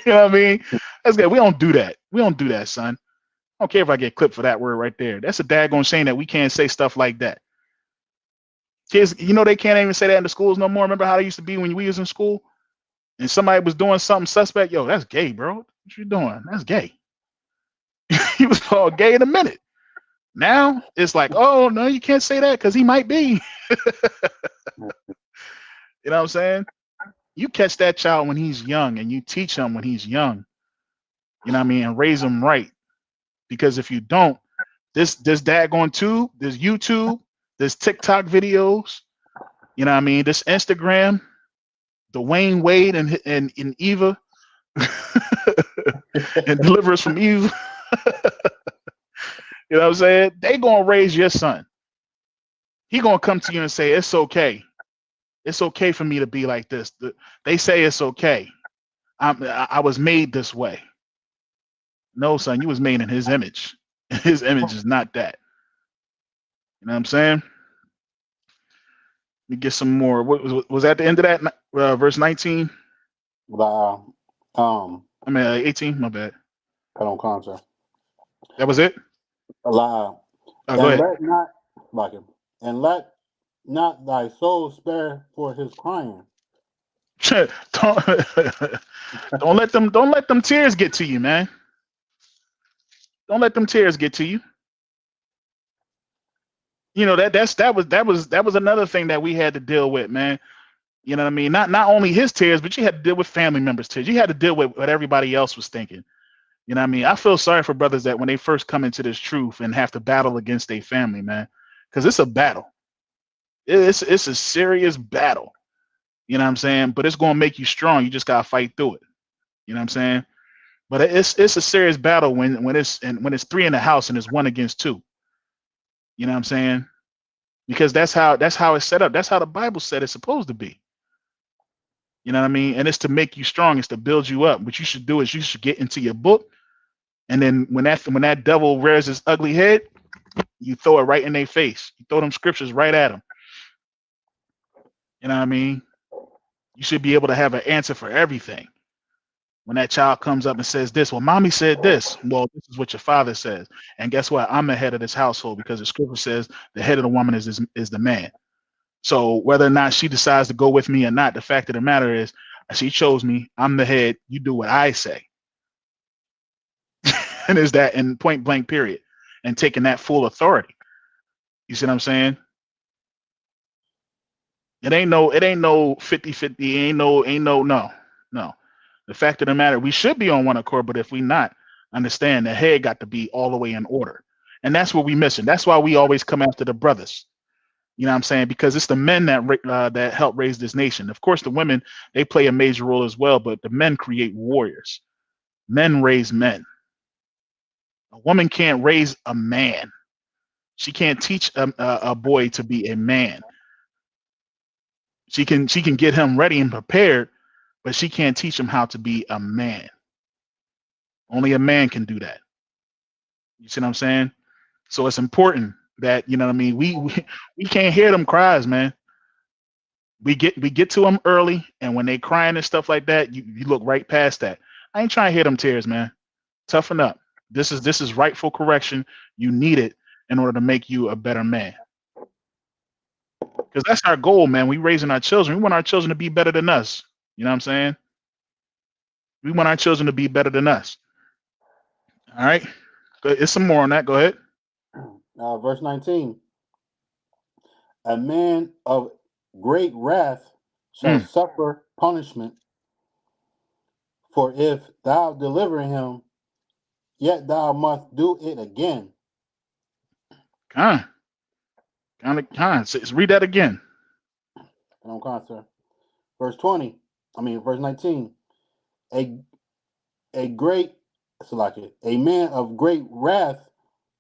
know what I mean? That's gay. We don't do that. We don't do that, son. I don't care if I get clipped for that word right there. That's a daggone shame that we can't say stuff like that. Kids, you know, they can't even say that in the schools no more. Remember how they used to be when we was in school and somebody was doing something suspect? Yo, that's gay, bro. What you doing? That's gay. He was called gay in a minute. Now it's like, oh, no, you can't say that because he might be. You know what I'm saying? You catch that child when he's young and you teach him when he's young. You know what I mean? And raise him right. Because if you don't, this daggone tube, this YouTube, this TikTok videos, you know what I mean? This Instagram, Dwayne Wade and Eva and Deliver Us from Eve. You know what I'm saying? They gonna raise your son. He gonna come to you and say, it's okay. It's okay for me to be like this. They say it's okay. I was made this way. No, son, you was made in his image. His image is not that. You know what I'm saying? Let me get some more. What was that the end of that verse 19? I mean 18. My bad. I don't concept. That was it. Go ahead. Let not thy soul spare for his crying. don't let them tears get to you, man. Don't let them tears get to you. You know, that was another thing that we had to deal with, man. You know what I mean? Not only his tears, but you had to deal with family members' tears. You had to deal with what everybody else was thinking. You know what I mean? I feel sorry for brothers that when they first come into this truth and have to battle against their family, man, because it's a battle. It's a serious battle. You know what I'm saying? But it's gonna make you strong. You just gotta fight through it. You know what I'm saying? But it's a serious battle when it's three in the house and it's 1 against 2. You know what I'm saying? Because that's how it's set up. That's how the Bible said it's supposed to be. You know what I mean? And it's to make you strong. It's to build you up. What you should do is you should get into your book, and then when that devil rears his ugly head, you throw it right in their face. You throw them scriptures right at them. You know what I mean? You should be able to have an answer for everything. When that child comes up and says this, well, mommy said this. Well, this is what your father says. And guess what? I'm the head of this household because the scripture says the head of the woman is the man. So whether or not she decides to go with me or not, the fact of the matter is she chose me. I'm the head. You do what I say. And is that in point blank period and taking that full authority. You see what I'm saying? It ain't no 50-50. No. The fact of the matter, we should be on one accord, but if we not, understand the head got to be all the way in order. And that's what we missing. That's why we always come after the brothers. You know what I'm saying? Because it's the men that help raise this nation. Of course, the women, they play a major role as well, but the men create warriors. Men raise men. A woman can't raise a man. She can't teach a boy to be a man. She can get him ready and prepared, but she can't teach him how to be a man. Only a man can do that. You see what I'm saying? So it's important that, you know what I mean, we can't hear them cries, man. We get to them early, and when they crying and stuff like that, you look right past that. I ain't trying to hear them tears, man. Toughen up. This is rightful correction. You need it in order to make you a better man. Because that's our goal, man. We raising our children. We want our children to be better than us. You know what I'm saying? We want our children to be better than us. All right. There's some more on that. Go ahead. Verse 19. A man of great wrath shall suffer punishment. For if thou deliver him, yet thou must do it again. Kind. So read that again. Sir. Verse 19. A man of great wrath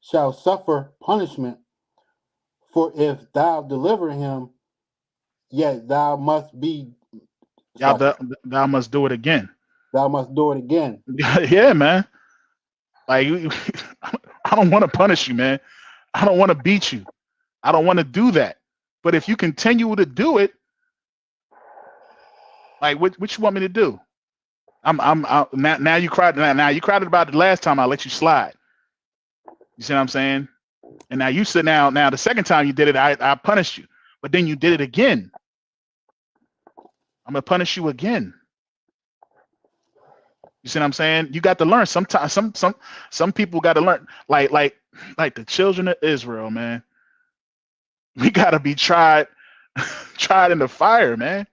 shall suffer punishment. For if thou deliver him, yet thou must be. Thou must do it again. Thou must do it again. Yeah, man. Like, I don't want to punish you, man. I don't want to beat you. I don't want to do that. But if you continue to do it, like, what you want me to do? Now you cried. Now you cried about it last time. I let you slide. You see what I'm saying? And now you said now the second time you did it, I punished you. But then you did it again. I'm gonna punish you again. You see what I'm saying? You got to learn. Sometimes some people got to learn. Like the children of Israel, man. We got to be tried in the fire, man.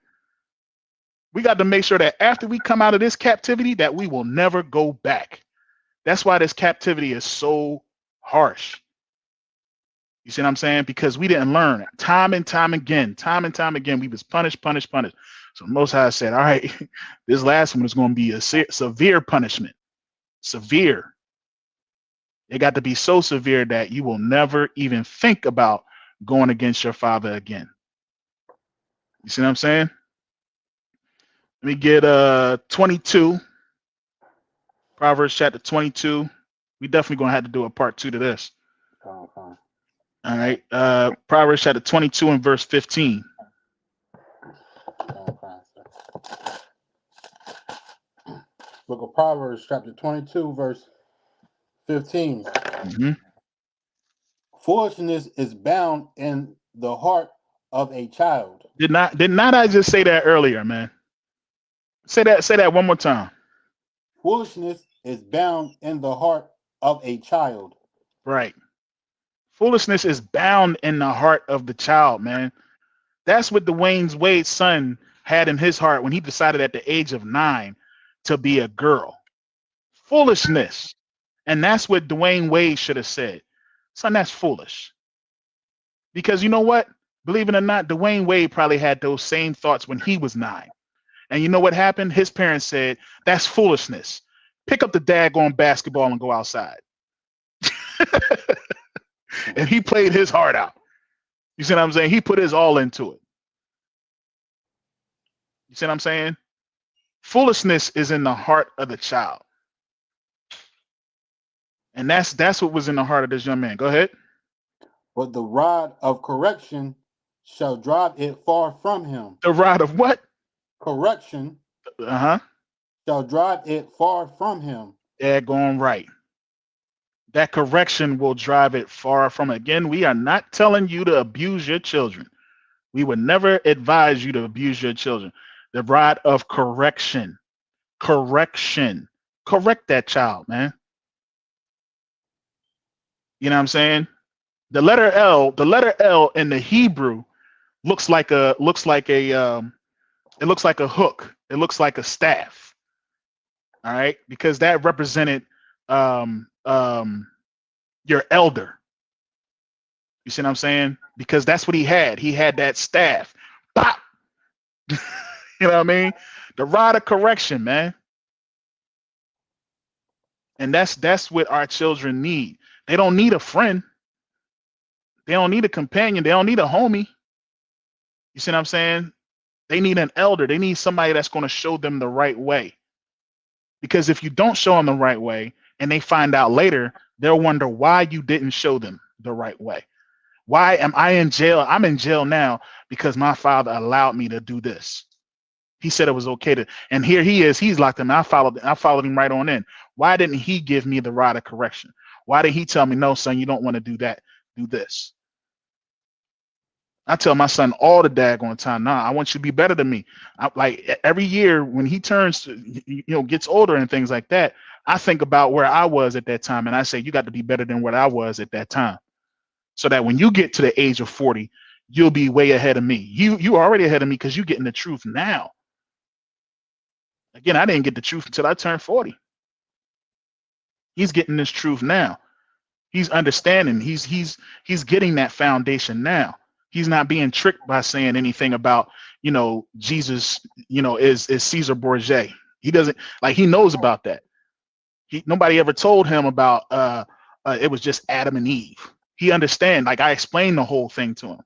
We got to make sure that after we come out of this captivity, that we will never go back. That's why this captivity is so harsh. You see what I'm saying? Because we didn't learn time and time again. We was punished. So Most High said, all right, this last one is going to be a severe punishment. Severe. It got to be so severe that you will never even think about going against your father again. You see what I'm saying? Let me get 22. Proverbs chapter 22. We definitely going to have to do a part 2 to this. Oh, fine. All right. Proverbs chapter 22 and verse 15. Book of Proverbs chapter 22 verse 15. Foolishness is bound in the heart of a child. Did not I just say that earlier, man? Say that one more time. Foolishness is bound in the heart of a child. Right. Foolishness is bound in the heart of the child, man. That's what Dwayne Wade's son had in his heart when he decided at the age of 9 to be a girl. Foolishness. And that's what Dwayne Wade should have said. Son, that's foolish. Because you know what? Believe it or not, Dwayne Wade probably had those same thoughts when he was 9. And you know what happened? His parents said, that's foolishness. Pick up the daggone basketball and go outside. And he played his heart out. You see what I'm saying? He put his all into it. You see what I'm saying? Foolishness is in the heart of the child. And that's what was in the heart of this young man. Go ahead. But the rod of correction shall drive it far from him. The rod of what? Correction. Shall drive it far from him. Daggone right. That correction will drive it far from it. Again, we are not telling you to abuse your children. We would never advise you to abuse your children. The rod of correction. Correction. Correct that child, man. You know what I'm saying? The letter L in the Hebrew looks like a hook. It looks like a staff. All right, because that represented your elder. You see what I'm saying? Because that's what he had. He had that staff. Pop. You know what I mean? The rod of correction, man. And that's what our children need. They don't need a friend. They don't need a companion. They don't need a homie. You see what I'm saying? They need an elder. They need somebody that's going to show them the right way. Because if you don't show them the right way and they find out later, they'll wonder why you didn't show them the right way. Why am I in jail? I'm in jail now because my father allowed me to do this. He said it was okay to, and here he is, he's locked in. I followed him right on in. Why didn't he give me the rod of correction? Why did he tell me, no, son, you don't want to do that, do this? I tell my son all the daggone time, nah, I want you to be better than me. Like every year when he turns, gets older and things like that, I think about where I was at that time. And I say, you got to be better than what I was at that time. So that when you get to the age of 40, you'll be way ahead of me. You are already ahead of me because you're getting the truth now. Again, I didn't get the truth until I turned 40. He's getting this truth now. He's understanding. He's getting that foundation now. He's not being tricked by saying anything about, Jesus, is Caesar Borgia. He doesn't, like, he knows about that. Nobody ever told him about it was just Adam and Eve. He understands. Like, I explained the whole thing to him.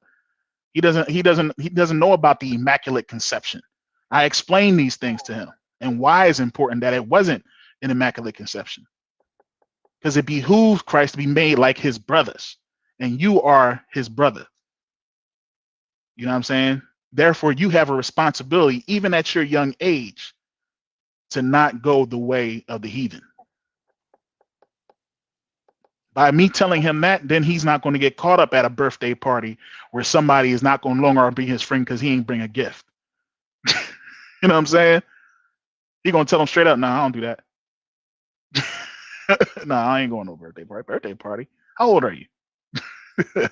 He doesn't know about the Immaculate Conception. I explained these things to him and why it's important that it wasn't an Immaculate Conception. Because it behooves Christ to be made like his brothers, and you are his brother. You know what I'm saying? Therefore, you have a responsibility, even at your young age, to not go the way of the heathen. By me telling him that, then he's not going to get caught up at a birthday party where somebody is not going to longer be his friend because he ain't bring a gift. You know what I'm saying? He going to tell him straight up, nah, I don't do that. Nah, I ain't going to no birthday party. Birthday party? How old are you? You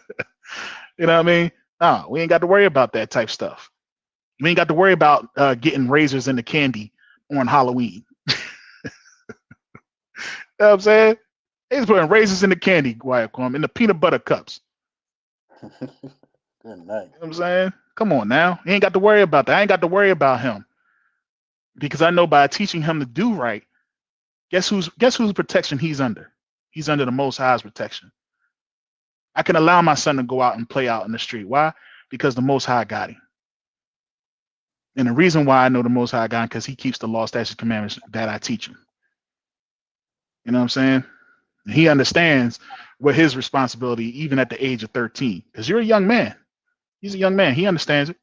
know what I mean? Nah, we ain't got to worry about that type stuff. We ain't got to worry about getting razors in the candy on Halloween. You know what I'm saying? He's putting razors in the candy, in the peanut butter cups. Good night. You know what I'm saying? Come on now. You ain't got to worry about that. I ain't got to worry about him. Because I know by teaching him to do right, guess whose protection he's under? He's under the Most High's protection. I can allow my son to go out and play out in the street. Why? Because the Most High got him. And the reason why I know the Most High got him, because he keeps the law, statutes, commandments that I teach him. You know what I'm saying? He understands what his responsibility, even at the age of 13. Because you're a young man. He's a young man. He understands it.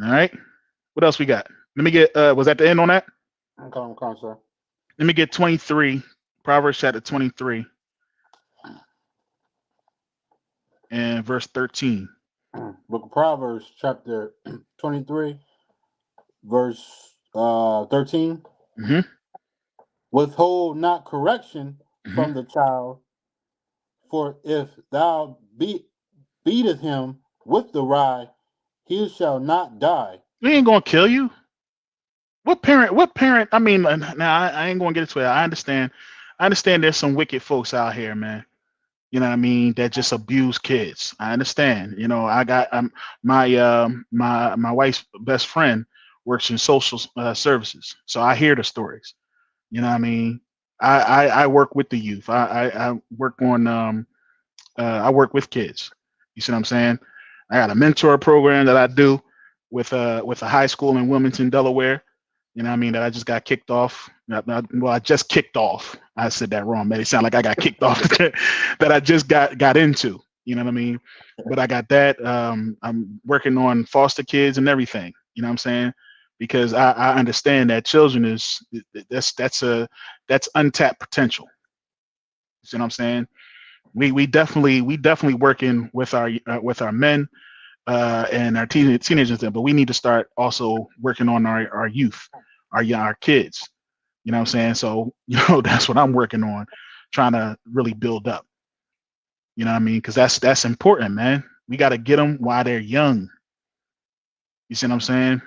All right. What else we got? Let me get, was that the end on that? I'm calm, sir. Let me get 23, Proverbs chapter 23 and verse 13. Book of Proverbs chapter 23, verse 13. Mm-hmm. Withhold not correction from the child, for if thou beateth him with the rod, he shall not die. We ain't gonna kill you. What parent? I mean, now I ain't gonna get into it. I understand there's some wicked folks out here, man. You know what I mean? That just abuse kids. I understand. I got my wife's best friend works in social services, so I hear the stories. You know what I mean? I work with the youth. I work on I work with kids. You see what I'm saying? I got a mentor program that I do with a high school in Wilmington, Delaware. You know what I mean? That I just got kicked off. Well, I just kicked off. I said that wrong, man. It sounded like I got kicked off. That I just got into. You know what I mean? But I got that. I'm working on foster kids and everything. You know what I'm saying? Because I understand that children that's untapped potential. You see what I'm saying? We definitely working with our men and our teenagers there, but we need to start also working on our youth, our kids. You know what I'm saying? So that's what I'm working on, trying to really build up. You know what I mean? Because that's important, man. We got to get them while they're young. You see what I'm saying?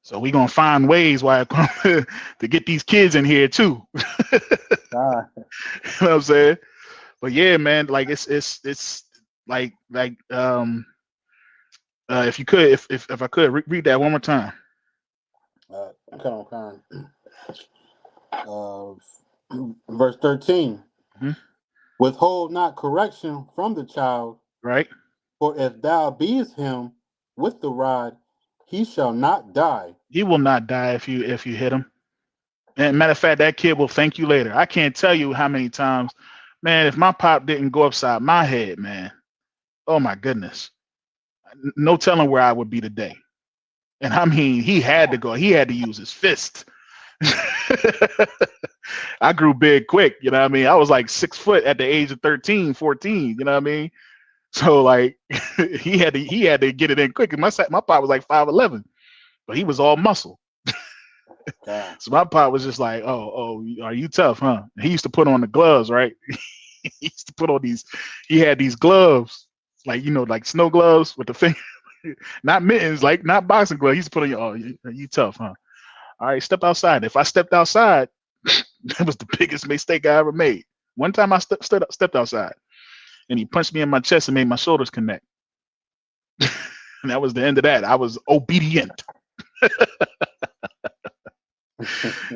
So we're gonna find ways to get these kids in here too. You know what I'm saying? But yeah, man, like it's like if you could, if I could read that one more time. verse 13. Mhm. Withhold not correction from the child, Right. for if thou beatest him with the rod, he shall not die. He will not die if you hit him. And matter of fact, that kid will thank you later. I can't tell you how many times, man, if my pop didn't go upside my head, man, oh my goodness, no telling where I would be today. And I mean, he had to go. He had to use his fist. I grew big quick, you know what I mean? I was like 6 foot at the age of 13, 14, you know what I mean? So like he had to get it in quick. My pop was like 5'11", but he was all muscle. So my pop was just like, oh, are you tough, huh? And he used to put on the gloves, right? He used to put on he had these gloves, like, like snow gloves with the finger, not mittens, like not boxing gloves. He used to put on you tough, huh? All right, step outside. If I stepped outside, that was the biggest mistake I ever made. One time I stepped outside and he punched me in my chest and made my shoulders connect. And that was the end of that. I was obedient.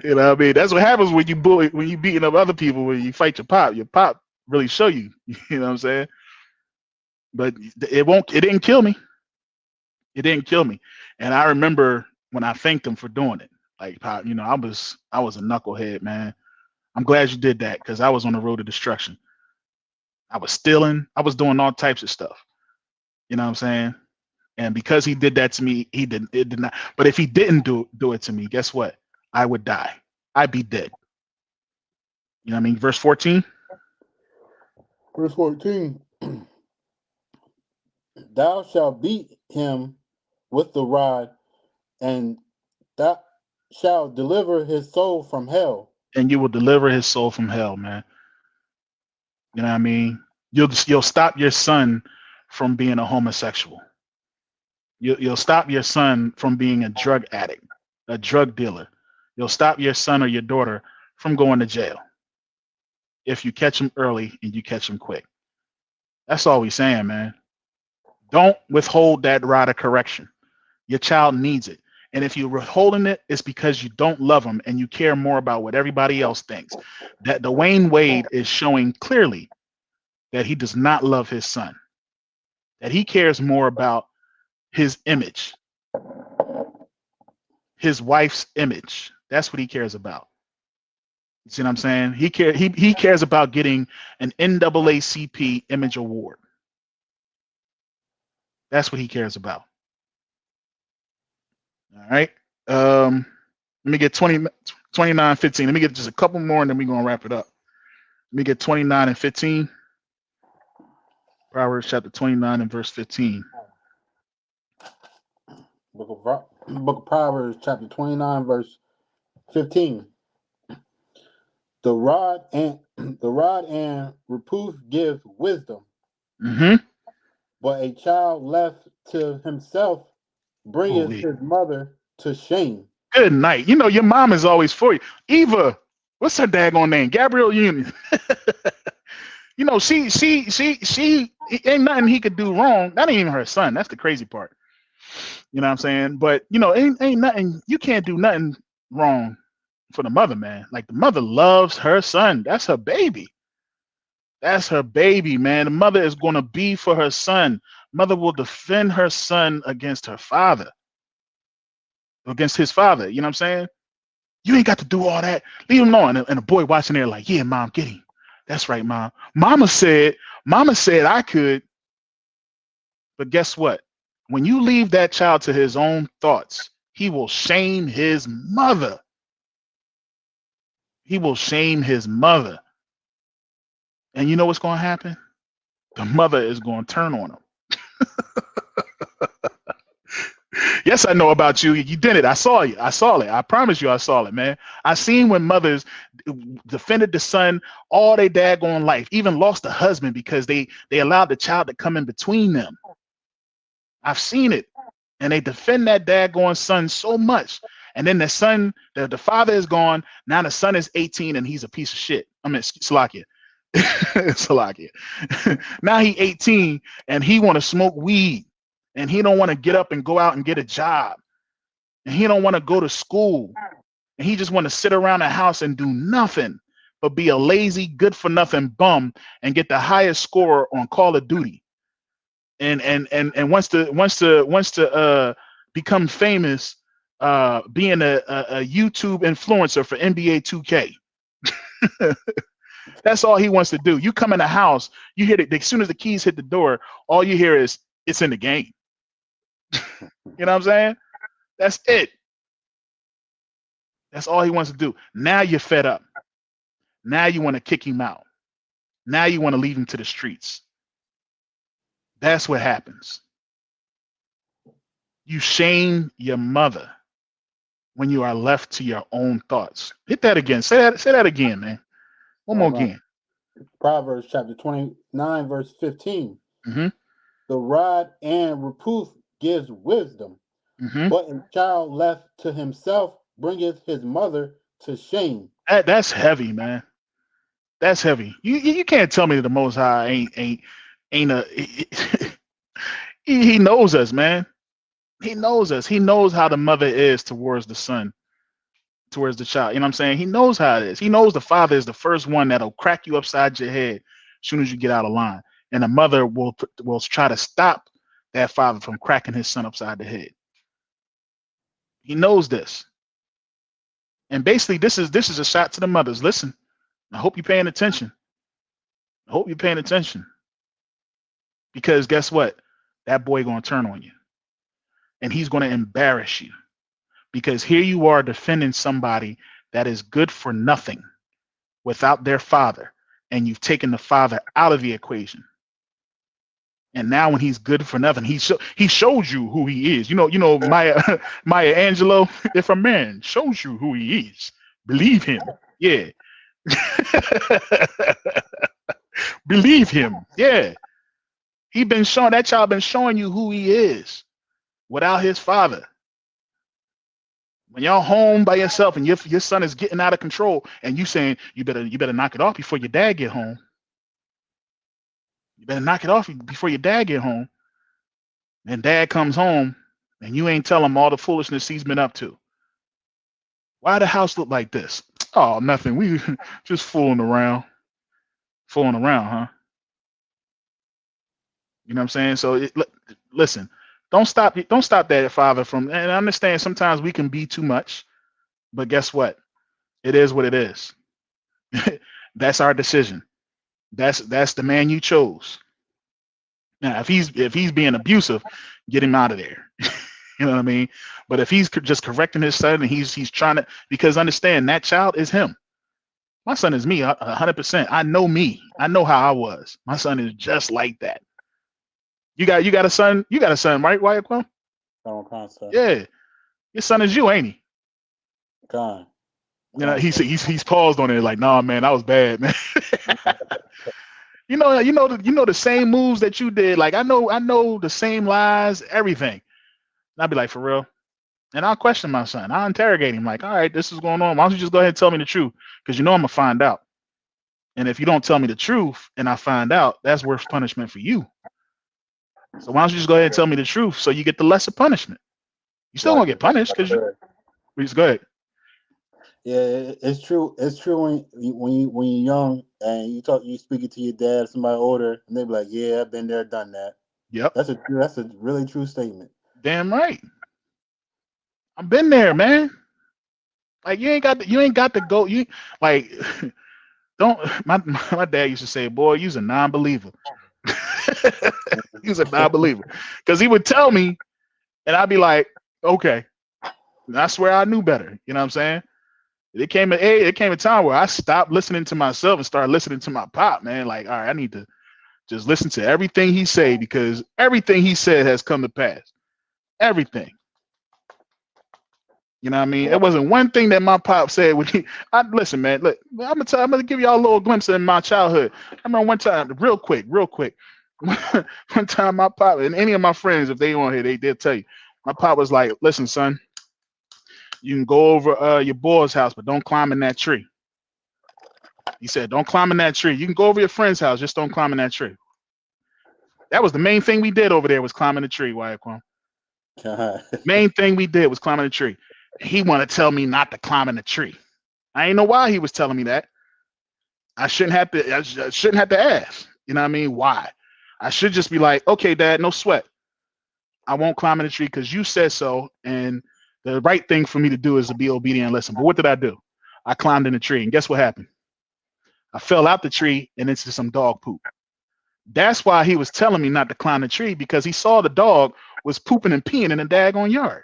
You know what I mean? That's what happens when you bully, when you beating up other people, when you fight your pop really show you, you know what I'm saying? But it didn't kill me. It didn't kill me. And I remember when I thanked him for doing it. Like, I was a knucklehead, man. I'm glad you did that, because I was on the road to destruction. I was stealing. I was doing all types of stuff. You know what I'm saying? And because he did that to me, it did not. But if he didn't do it to me, guess what? I would die. I'd be dead. You know what I mean? Verse 14. Verse 14. Thou shalt beat him with the rod, and thou shalt deliver his soul from hell. And you will deliver his soul from hell, man. You know what I mean? You'll stop your son from being a homosexual. You'll stop your son from being a drug addict, a drug dealer. You'll stop your son or your daughter from going to jail if you catch them early and you catch them quick. That's all we're saying, man. Don't withhold that rod of correction. Your child needs it. And if you're withholding it, it's because you don't love them and you care more about what everybody else thinks. That Dwayne Wade is showing clearly that he does not love his son, that he cares more about his image, his wife's image. That's what he cares about. You see what I'm saying? He cares about getting an NAACP image award. That's what he cares about. All right. Let me get 29, 15. Let me get just a couple more and then we're going to wrap it up. Let me get 29 and 15. Proverbs chapter 29 and verse 15. Book of Proverbs chapter 29 verse 15. The rod and reproof give wisdom, but a child left to himself bringeth his mother to shame. Good night. You know your mom is always for you. Eva, what's her daggone name? Gabrielle Union. You know, she ain't nothing he could do wrong. That ain't even her son. That's the crazy part. You know what I'm saying? But you know, ain't nothing. You can't do nothing wrong for the mother, man. Like the mother loves her son. That's her baby. That's her baby, man. The mother is going to be for her son. Mother will defend her son against her father, against his father. You know what I'm saying? You ain't got to do all that. Leave him alone. And a boy watching there like, yeah, mom, get him. That's right, mom. Mama said I could. But guess what? When you leave that child to his own thoughts, he will shame his mother. He will shame his mother. And you know what's going to happen? The mother is going to turn on him. Yes, I know about you. You did it. I saw you. I saw it. I promise you I saw it, man. I seen when mothers defended the son all their daggone life, even lost a husband because they allowed the child to come in between them. I've seen it. And they defend that daggone son so much. And then the son, the father is gone. Now the son is 18 and he's a piece of shit. I mean, Salakia. Salakia. Now he 18 and he want to smoke weed. And he don't want to get up and go out and get a job. And he don't want to go to school. And he just want to sit around the house and do nothing but be a lazy, good for nothing bum and get the highest score on Call of Duty. And wants to become famous, being a YouTube influencer for NBA 2K. That's all he wants to do. You come in the house, you hear it as soon as the keys hit the door, all you hear is it's in the game. You know what I'm saying? That's it. That's all he wants to do. Now you're fed up. Now you want to kick him out. Now you want to leave him to the streets. That's what happens. You shame your mother when you are left to your own thoughts. Hit that again. Say that again, man. One more again. Proverbs chapter 29, verse 15. Mm-hmm. The rod and reproof gives wisdom, but a child left to himself bringeth his mother to shame. That's heavy, man. That's heavy. You can't tell me that the Most High ain't a he knows us, man. He knows us. He knows how the mother is towards the son, towards the child. You know what I'm saying? He knows how it is. He knows the father is the first one that'll crack you upside your head as soon as you get out of line. And the mother will try to stop that father from cracking his son upside the head. He knows this. And basically, this is a shot to the mothers. Listen, I hope you're paying attention. I hope you're paying attention. Because guess what? That boy gonna turn on you. And he's gonna embarrass you. Because here you are defending somebody that is good for nothing without their father. And you've taken the father out of the equation. And now when he's good for nothing, he showed you who he is. You know, Maya Angelou, if a man shows you who he is, believe him. Yeah. Believe him. Yeah. That child been showing you who he is without his father. When y'all home by yourself and your son is getting out of control and you saying you better knock it off before your dad get home. You better knock it off before your dad get home. And dad comes home and you ain't tell him all the foolishness he's been up to. Why the house look like this? Oh, nothing. We just fooling around. Fooling around, huh? You know what I'm saying? So listen, don't stop that father from, and I understand sometimes we can be too much, but guess what? It is what it is. That's our decision. That's the man you chose. Now, if he's being abusive, get him out of there. You know what I mean? But if he's just correcting his son and he's trying to, because understand that child is him. My son is me 100%. I know me. I know how I was. My son is just like that. You got a son. You got a son, right, Wyatt Quell? Yeah, your son is you, ain't he? God. You know, he's paused on it like, nah, man, that was bad, man. you know the same moves that you did. Like I know the same lies, everything. And I'll be like, for real. And I'll question my son. I'll interrogate him like, all right, this is going on. Why don't you just go ahead and tell me the truth? Because you know I'm gonna find out. And if you don't tell me the truth and I find out, that's worse punishment for you. So why don't you just go ahead and tell me the truth so you get the lesser punishment? You still gonna get punished because you just go ahead. Yeah, it's true. It's true when you're young and you speaking to your dad, somebody older, and they be like, "Yeah, I've been there, done that." Yep, that's a really true statement. Damn right. I've been there, man. Like you ain't got to go. You like don't. My dad used to say, "Boy, you's a non-believer." He was a non-believer because he would tell me, and I'd be like, "Okay." And I swear I knew better. You know what I'm saying? It came a time where I stopped listening to myself and started listening to my pop, man. Like, all right, I need to just listen to everything he say because everything he said has come to pass. Everything. You know what I mean? It wasn't one thing that my pop said when listen, man. Look, I'm gonna give y'all a little glimpse in my childhood. I remember one time, real quick. One time my pop and any of my friends, if they want here, they'll tell you. My pop was like, listen, son, you can go over your boy's house, but don't climb in that tree. He said, don't climb in that tree. You can go over your friend's house, just don't climb in that tree. That was the main thing we did over there was climbing the tree, Wyatt Quam. Main thing we did was climbing the tree. He wanted to tell me not to climb in the tree. I ain't know why he was telling me that. I shouldn't have to. I shouldn't have to ask. You know what I mean? Why? I should just be like, okay, Dad, no sweat. I won't climb in the tree because you said so, and the right thing for me to do is to be obedient and listen. But what did I do? I climbed in the tree, and guess what happened? I fell out the tree and into some dog poop. That's why he was telling me not to climb the tree, because he saw the dog was pooping and peeing in the daggone yard.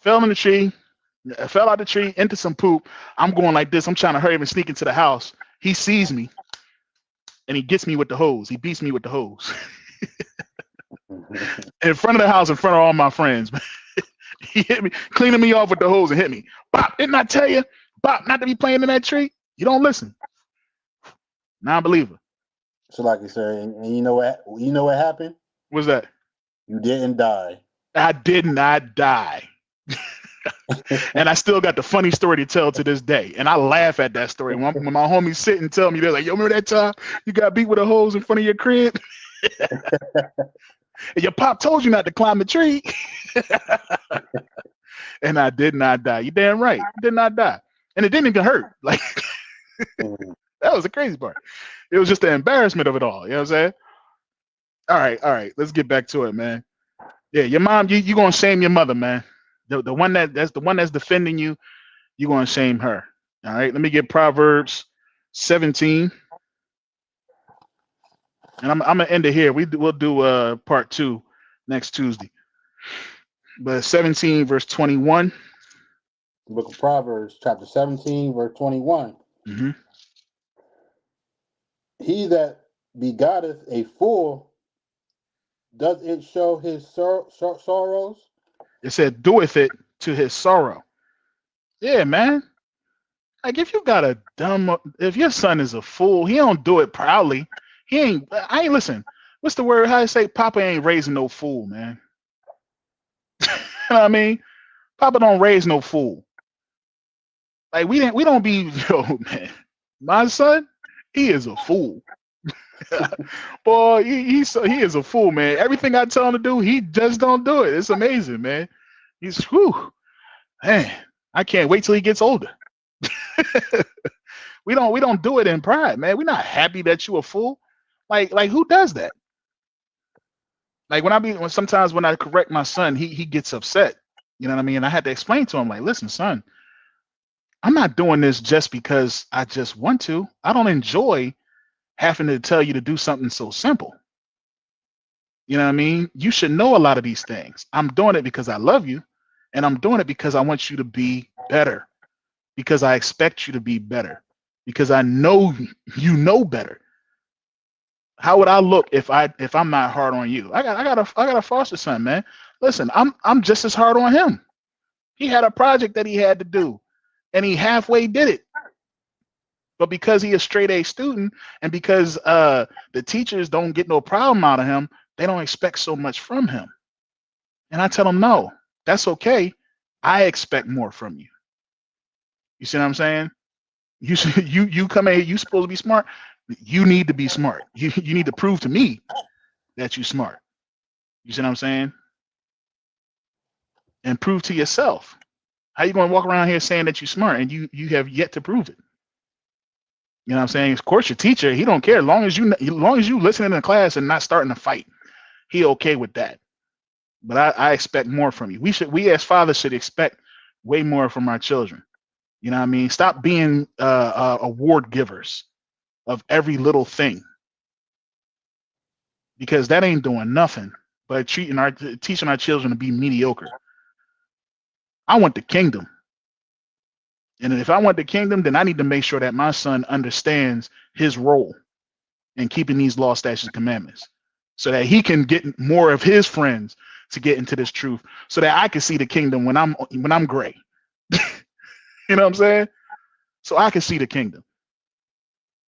Fell in the tree, fell out the tree into some poop. I'm going like this. I'm trying to hurry up and sneak into the house. He sees me, and he gets me with the hose. He beats me with the hose. In front of the house, in front of all my friends. He hit me, cleaning me off with the hose and hit me. Bop, didn't I tell you, Bop, not to be playing in that tree? You don't listen. Non-believer. So like you said, and you know what happened? What's that? You didn't die. I did not die. And I still got the funny story to tell to this day. And I laugh at that story. When my homies sit and tell me, they're like, yo, remember that time you got beat with a hose in front of your crib? And your pop told you not to climb the tree. And I did not die. You damn right. I did not die. And it didn't even hurt. Like, that was the crazy part. It was just the embarrassment of it all. You know what I'm saying? All right. Let's get back to it, man. Yeah, your mom, you gonna shame your mother, man. The one that's the one that's defending you, you're gonna shame her. All right. Let me get Proverbs 17. And I'm gonna end it here. We'll do part 2 next Tuesday. But 17 verse 21. Book of Proverbs, chapter 17, verse 21. Mm-hmm. He that begotteth a fool, does it show his sorrows? It said, doeth it to his sorrow. Yeah, man. Like, if your son is a fool, he don't do it proudly. Listen, what's the word? How to say Papa ain't raising no fool, man. You know what I mean? Papa don't raise no fool. Like, we don't be, yo, man. My son, he is a fool. Boy, he is a fool, man. Everything I tell him to do, he just don't do it. It's amazing, man. He's, whew, man. I can't wait till he gets older. We don't do it in pride, man. We're not happy that you a fool. Like who does that? Like sometimes when I correct my son, he gets upset. You know what I mean? And I had to explain to him, like, listen, son, I'm not doing this just because I just want to. I don't enjoy having to tell you to do something so simple. You know what I mean? You should know a lot of these things. I'm doing it because I love you, and I'm doing it because I want you to be better, because I expect you to be better, because I know you know better. How would I look if I'm not hard on you? I got a foster son, man. Listen, I'm just as hard on him. He had a project that he had to do, and he halfway did it. But because he is straight A student, and because the teachers don't get no problem out of him, they don't expect so much from him. And I tell him, no, that's okay. I expect more from you. You see what I'm saying? You come in here, you supposed to be smart. You need to be smart. You need to prove to me that you're smart. You see what I'm saying? And prove to yourself. How you going to walk around here saying that you're smart and you have yet to prove it? You know what I'm saying? Of course, your teacher, he don't care. As long as you listening in class and not starting a fight, he okay with that. But I expect more from you. We as fathers should expect way more from our children. You know what I mean? Stop being award givers of every little thing, because that ain't doing nothing but teaching our children to be mediocre. I want the kingdom. And if I want the kingdom, then I need to make sure that my son understands his role in keeping these law, statutes, and commandments, so that he can get more of his friends to get into this truth, so that I can see the kingdom when I'm gray. You know what I'm saying? So I can see the kingdom.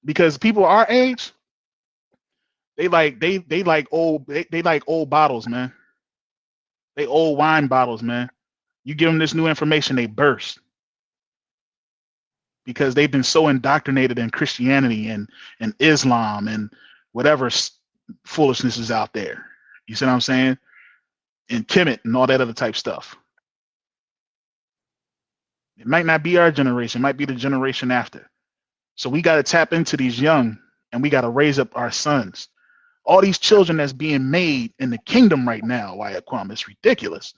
Because people our age, they like old bottles, man. They old wine bottles, man. You give them this new information, they burst. Because they've been so indoctrinated in Christianity and Islam and whatever foolishness is out there. You see what I'm saying? And Kemet and all that other type stuff. It might not be our generation, it might be the generation after. So we got to tap into these young, and we got to raise up our sons. All these children that's being made in the kingdom right now, Wyatt Kwame, it's ridiculous.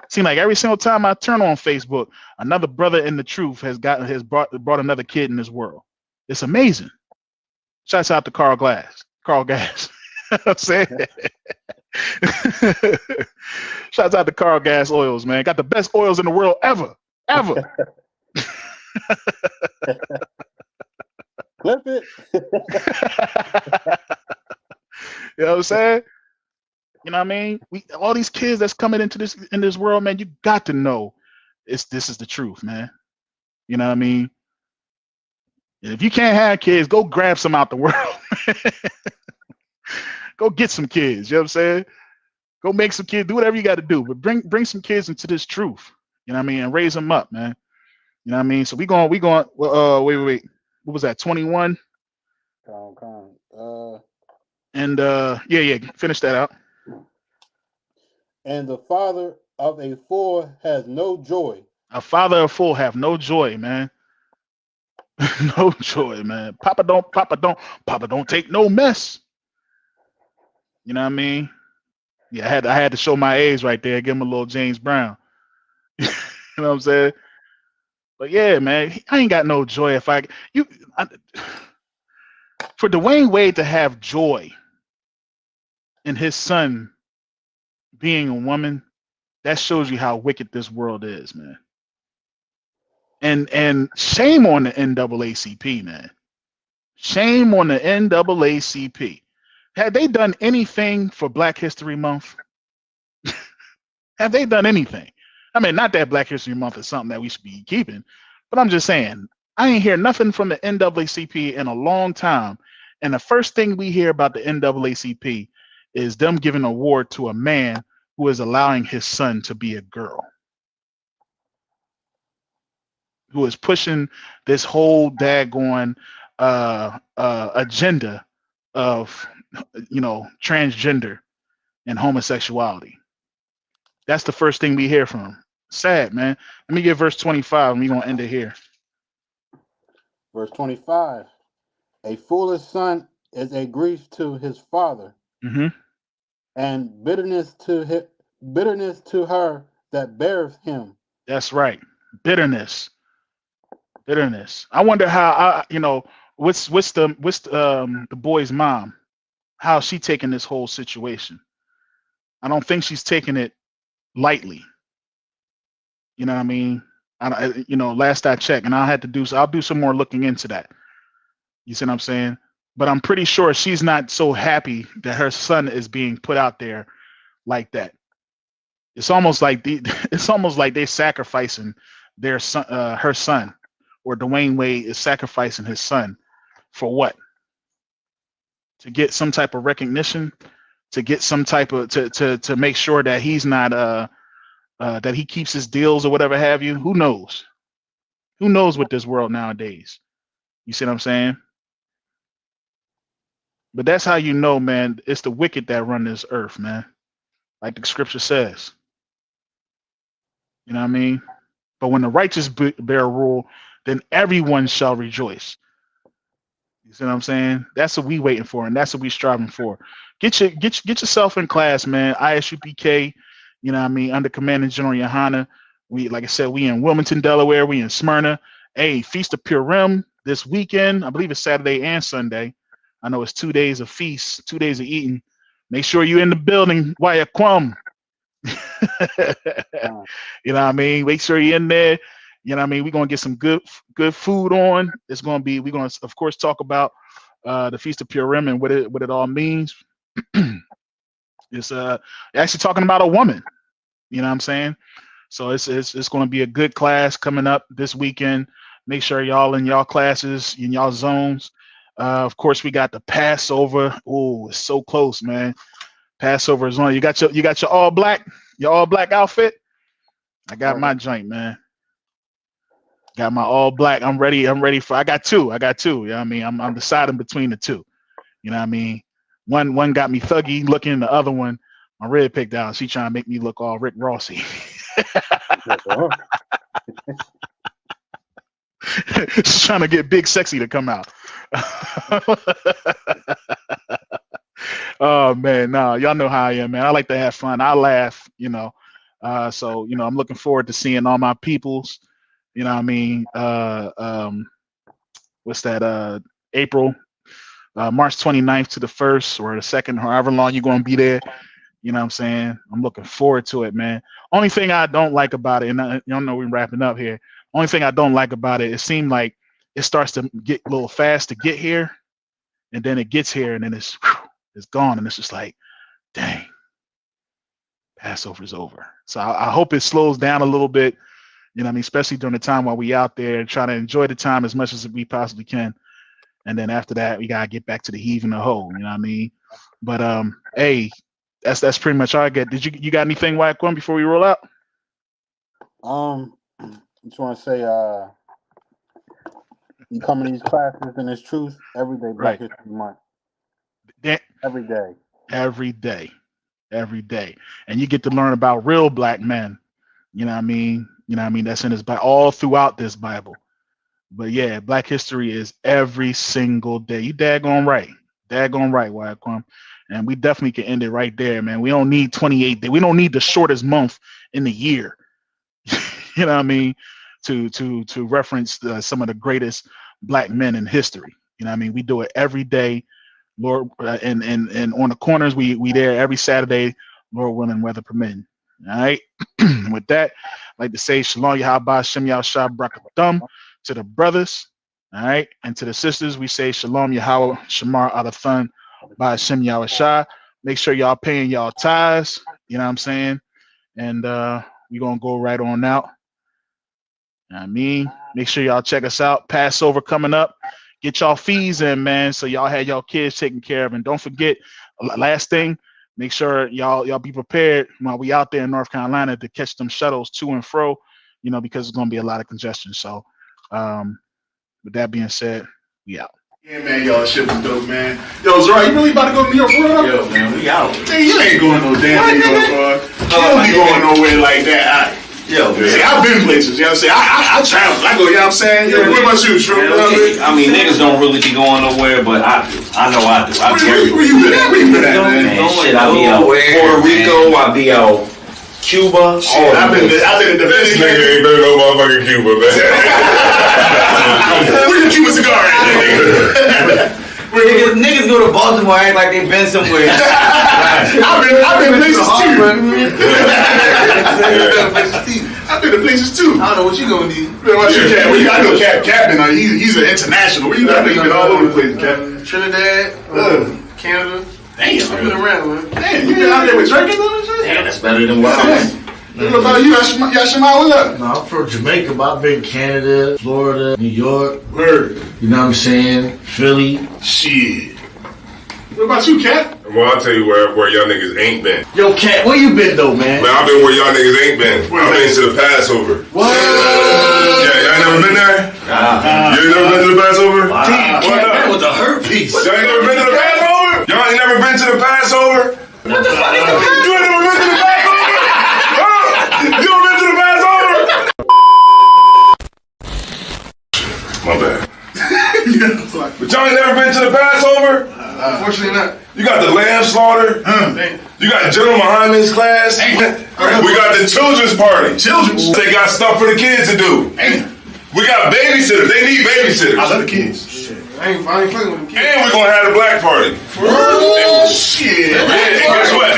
Seems like every single time I turn on Facebook, another brother in the truth has brought another kid in this world. It's amazing. Shouts out to Carl Gas. I'm saying. Shouts out to Carl Gas Oils, man. Got the best oils in the world ever. Clip it. You know what I'm saying? You know what I mean? All these kids that's coming into this world, man, you got to know this is the truth, man. You know what I mean? If you can't have kids, go grab some out the world. Go get some kids, you know what I'm saying? Go make some kids, do whatever you got to do, but bring some kids into this truth. You know what I mean? And raise them up, man. You know what I mean? So we going wait. What was that? 21? And finish that out. And the father of a fool has no joy. A father of fool have no joy, man. No joy, man. Papa don't take no mess. You know what I mean? Yeah, I had to show my age right there, give him a little James Brown. You know what I'm saying? But yeah, man, I ain't got no joy for Dwayne Wade to have joy in his son being a woman, that shows you how wicked this world is, man. And shame on the NAACP, man. Shame on the NAACP. Have they done anything for Black History Month? Have they done anything? I mean, not that Black History Month is something that we should be keeping, but I'm just saying, I ain't hear nothing from the NAACP in a long time. And the first thing we hear about the NAACP is them giving an award to a man who is allowing his son to be a girl, who is pushing this whole daggone agenda of, transgender and homosexuality. That's the first thing we hear from him. Sad, man. Let me get verse 25 and we're going to end it here. Verse 25. A foolish son is a grief to his father, and bitterness to her that beareth him. That's right. Bitterness. I wonder how what's the boy's mom? How's she taking this whole situation? I don't think she's taking it lightly. You know what I mean? Last I checked, and I'll do some more looking into that. You see what I'm saying? But I'm pretty sure she's not so happy that her son is being put out there like that. It's almost like they're sacrificing their son, her son, or Dwayne Wade is sacrificing his son for what? To get some type of recognition, to get some type of to make sure that he's not that he keeps his deals or whatever have you. Who knows? Who knows with this world nowadays? You see what I'm saying? But that's how you know, man, it's the wicked that run this earth, man. Like the scripture says. You know what I mean? But when the righteous bear rule, then everyone shall rejoice. You see what I'm saying? That's what we waiting for, and that's what we striving for. Get yourself in class, man. ISUPK, you know what I mean, under Commanding General Yohana. We, like I said, we in Wilmington, Delaware. We in Smyrna. Hey, Feast of Purim this weekend. I believe it's Saturday and Sunday. I know it's 2 days of feast, 2 days of eating. Make sure you're in the building, Wyatt Kwame. You know what I mean? Make sure you're in there. You know what I mean? We're going to get some good food on. We're going to, of course, talk about the Feast of Purim and what it all means. It's actually talking about a woman. You know what I'm saying? So it's going to be a good class coming up this weekend. Make sure y'all in y'all classes, in y'all zones. Of course, we got the Passover. Oh, it's so close, man. Passover is on. You got your all black outfit. I got my joint, man. Got my all black. I'm ready for. I got two. You know what I mean? I'm deciding between the two. You know what I mean? One got me thuggy looking. The other one, my red picked out. She trying to make me look all Rick Rossy. Just trying to get Big Sexy to come out. Oh man, nah, y'all know how I am, man. I like to have fun. I laugh, so I'm looking forward to seeing all my peoples. You know what I mean? What's that? April, March 29th to the 1st or the 2nd, however long you're gonna be there. You know what I'm saying? I'm looking forward to it, man. Only thing I don't like about it, and y'all know we're wrapping up here. Only thing I don't like about it seemed like it starts to get a little fast to get here, and then it gets here, and then it's gone, and it's just like, dang, Passover's over. So I hope it slows down a little bit, you know what I mean, especially during the time while we out there and try to enjoy the time as much as we possibly can. And then after that, we gotta get back to the heaving the hole, you know what I mean? But hey, that's pretty much all I get. Did you got anything, Whack One, before we roll out? Just want to say, you come in these classes and it's truth every day, Black History Month. Every day, and you get to learn about real black men. You know what I mean? That's in his Bible, all throughout this Bible. But yeah, Black history is every single day. You daggone right, Wyatt Kwam. And we definitely can end it right there, man. We don't need 28 days. We don't need the shortest month in the year. You know what I mean? To reference some of the greatest black men in history. You know what I mean? We do it every day. Lord, and on the corners, we there every Saturday, Lord willing, weather permitting. All right. With that, I'd like to say Shalom Yahabah Shem Yahushua Brakathum to the brothers. All right. And to the sisters, we say Shalom Yahweh Shamar Adathan by Shem Yahushua. Make sure y'all paying y'all tithes. You know what I'm saying? And we're gonna go right on out. You know what I mean, make sure y'all check us out. Passover coming up. Get y'all fees in, man, so y'all have y'all kids taken care of. And don't forget, last thing, make sure y'all be prepared while we out there in North Carolina to catch them shuttles to and fro, because it's gonna be a lot of congestion. So with that being said, we out. Yeah, man, y'all shit was dope, man. Yo, Zara, you really about to go to New York for real? Yo, man, we out. Man, you ain't going no damn New York, bro. You don't be going nowhere like that. Yo, man. See, I've been places, you know what I'm saying? I travel. I go, you know what I'm saying? Yo, what about you, Shrew? I mean, niggas don't really be going nowhere, but I do. I know I do. Where you been at? Where you been at, man? Shit, I be out Puerto Rico, I be out Cuba. Shit, I've been in the This nigga ain't been no motherfucking Cuba, man. Where's your Cuban cigar at, nigga? Niggas go to Baltimore act like they been somewhere. I've been places too. I've been to places too. I don't know what you gonna do. Man, what's your Cap? I know Cap. He's an international. Where you got? He's been all over the place, Cap. Trinidad, Canada. Damn, I've been around, man. Damn, you been out there with drinking and shit? Damn, that's better than what I was. What about you, Yashima? What's up? No, I'm from Jamaica, but I've been Canada, Florida, New York. Word. You know what I'm saying? Philly. Shit. What about you, Cat? Well, I'll tell you where y'all niggas ain't been. Yo, Cat, where you been though, man? Man, I've been where y'all niggas ain't been. I've been to the Passover. What? Yeah, y'all ain't never been there? You ain't never been to the Passover? Wow. Damn, Cat, that was a herpes. Y'all ain't never been to the Passover? Y'all ain't never been to the Passover? What the fuck is the Passover? You ain't never been to the Passover? You ever been to the Passover? My bad. But y'all ain't never been to the Passover? Unfortunately not. You got the lamb slaughter. You got General Muhammad's class. We got the children's party. They got stuff for the kids to do. We got babysitters. They need babysitters. I love the kids. I ain't fucking with them kids. And we're gonna have the black party. Shit. And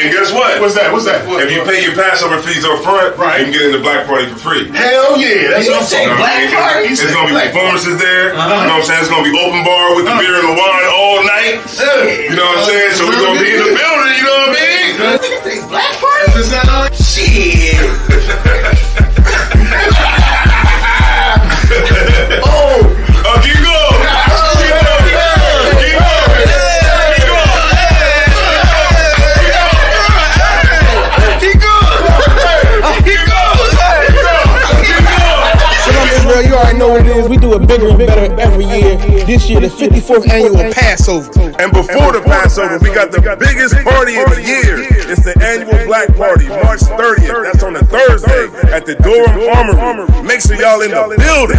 guess what? What's that? If you pay your Passover fees up front, you can get in the black party for free. Hell yeah. That's what I'm saying. Black party? There's gonna be performances there. You know what I'm saying? It's gonna be open bar with the beer and the wine all night. You know what I'm saying? So we're gonna be in the building, you know what I mean? Black party? Shit. Keep going. You already know what it is. We do it bigger and better every year. This year, the 54th annual Passover. And before the Passover, we got the biggest party of the year. It's the annual Black Party, March 30th. That's on a Thursday at the Durham Armory. Make sure y'all in the building.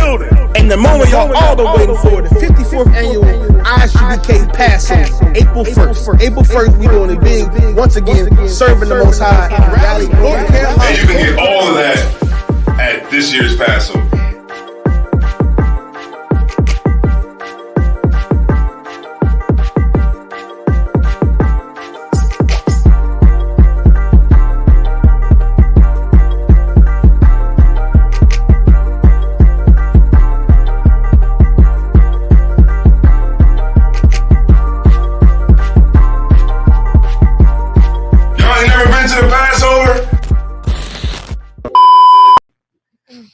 And the moment y'all all been waiting for, the 54th annual ISUBK Passover, April 1st. April 1st, we doing it big. Once again, serving the Most High in Raleigh, North Carolina. And you can get all of that at this year's Passover.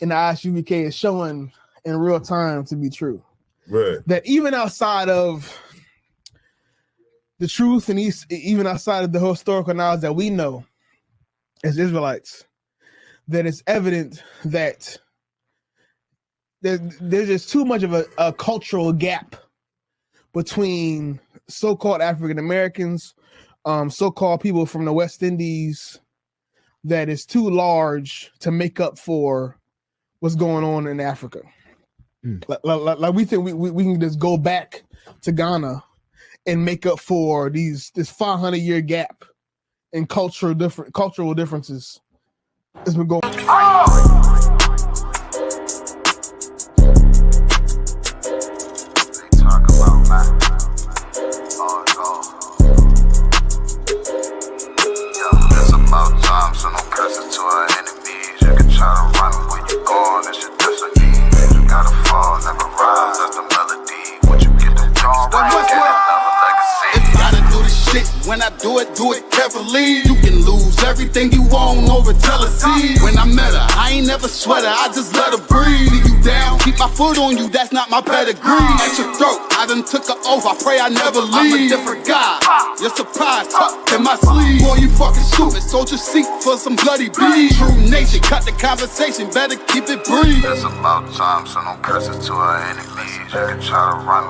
And the ISUBK is showing in real time to be true. Right. That even outside of the truth and even outside of the historical knowledge that we know as Israelites, that it's evident that there's just too much of a cultural gap between so-called African Americans, so-called people from the West Indies, that is too large to make up for what's going on in Africa. Like we think we can just go back to Ghana and make up for this 500-year gap in cultural differences that's been going on. So no curses to our enemies. You can try to run when you're gone. It's your destiny. You gotta fall, never rise. That's the melody. What you get the job right, get another legacy. If you gotta do the shit, when I do it carefully. You can lose everything you own over jealousy. When I met her, I ain't never sweat her, I just let her breathe. Leave you down, keep my foot on you, that's not my pedigree. At your throat, I done took an oath, I pray I never leave. I'm a different guy, you're surprised, tucked in my sleeve. Boy, you fucking stupid, soldier seek for some bloody beef. True nation, cut the conversation, better keep it brief. It's about time, so no curses to our enemies. You can try to run